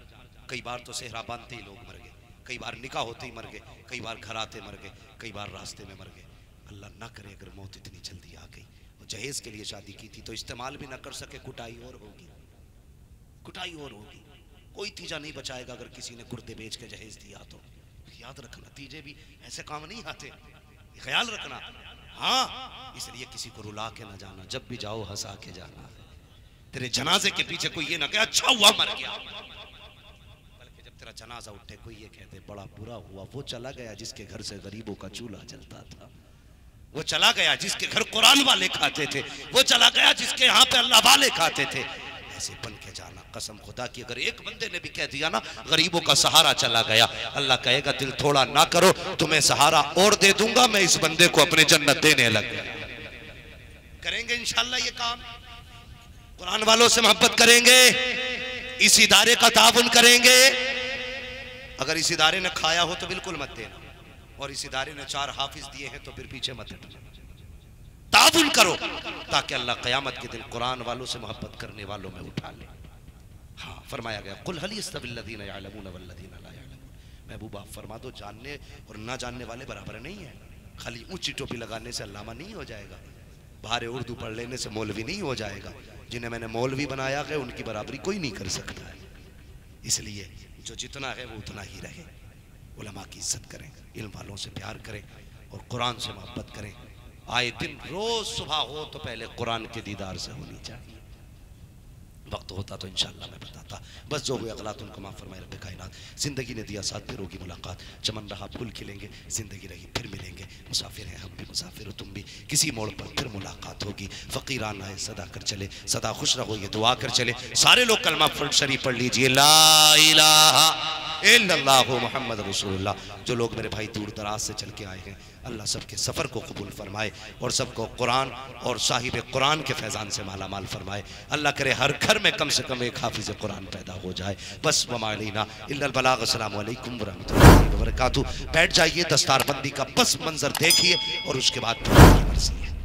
कई बार तो सेहरा बांधते ही लोग मर गए, कई बार निकाह होते ही मर गए, कई बार घर आते मर गए, कई बार रास्ते में मर गए। अल्लाह ना करे अगर मौत इतनी जल्दी आ गई। जहेज के लिए शादी की थी तो इस्तेमाल भी ना कर सके, कुटाई और होगी, कुटाई और होगी। कोई तीजा नहीं बचाएगा अगर किसी ने कुर्ते बेच के जहेज दिया तो। याद रखना तीजे भी ऐसे काम नहीं आते, ख्याल रखना। हाँ इसलिए किसी को रुला के ना जाना, जब भी जाओ हंसा के जाना। तेरे जनाजे के पीछे कोई ये ना कहे अच्छा हुआ मर गया, बल्कि जब तेरा जनाजा उठे कोई ये कहते बड़ा बुरा हुआ, वो चला गया जिसके घर से गरीबों का चूल्हा जलता था, वो चला गया जिसके घर कुरान वाले खाते थे, वो चला गया जिसके यहाँ पे अल्लाह वाले खाते थे। ऐसे बन के जाना। कसम खुदा की अगर एक बंदे ने भी कह दिया ना गरीबों का सहारा चला गया, अल्लाह कहेगा दिल थोड़ा ना करो, तुम्हें सहारा और दे दूंगा, मैं इस बंदे को अपने जन्नत देने लग गया। करेंगे इंशाल्लाह ये काम, कुरान वालों से मोहब्बत करेंगे, इस इदारे का ताउन करेंगे। अगर इस इदारे ने खाया हो तो बिल्कुल मत देना, और इस इदारे ने 4 हाफिज दिए हैं तो फिर पीछे मत हटना। ताउन करो ताकि अल्लाह क़यामत के दिन कुरान वालों से मोहब्बत करने वालों में उठा ले। हाँ फरमाया गया कुल हल यस्तविल्लज़ीना यअलमून वल्लज़ीना ला यअलमून। महबूबा फरमा दो जानने और ना जानने वाले बराबर नहीं है। खाली ऊंची टोपी लगाने से अल्लामा नहीं हो जाएगा, भारे उर्दू पढ़ लेने से मौलवी नहीं हो जाएगा। जिन्हें मैंने मौलवी बनाया है उनकी बराबरी कोई नहीं कर सकता है। इसलिए जो जितना है वो उतना ही रहे। उलमा की इज्जत करें, इल्म वालों से प्यार करें और कुरान से मोहब्बत करें। आए दिन रोज सुबह हो तो पहले कुरान के दीदार से होनी चाहिए। वक्त होता तो इंशाअल्लाह मैं बताता। बस जो हुए अगलात उनको माफ़ फरमाए रब्बे कायनात। ज़िंदगी ने दिया साथ, फिर होगी मुलाकात। चमन रहा फूल खिलेंगे, ज़िंदगी रही फिर मिलेंगे। मुसाफिर हैं हम भी, मुसाफिर हो तुम भी, किसी मोड़ पर फिर मुलाकात होगी। फ़कीरान आए सदा कर चले, सदा खुश रहो ये दुआ कर चले। सारे लोग कलमा शरीफ पढ़ लीजिए, ला इलाहा इल्लल्लाहु मुहम्मद रसूलुल्लाह। जो लोग मेरे भाई दूर दराज से चल के आए हैं, अल्लाह सबके सफ़र को कबूल फरमाए और सबको कुरान और साहिब कुरान के फैज़ान से माला माल फरमाए। अल्लाह करे हर घर में कम से कम एक हाफिज़ कुरान पैदा हो जाए। बस वमा अलैना इल्लल बलाग। अस्सलामु अलैकुम व रहमतुल्लाहि व बरकातुहू। बैठ जाइए, दस्तारबंदी का बस मंजर देखिए और उसके बाद मर्ज़ी है।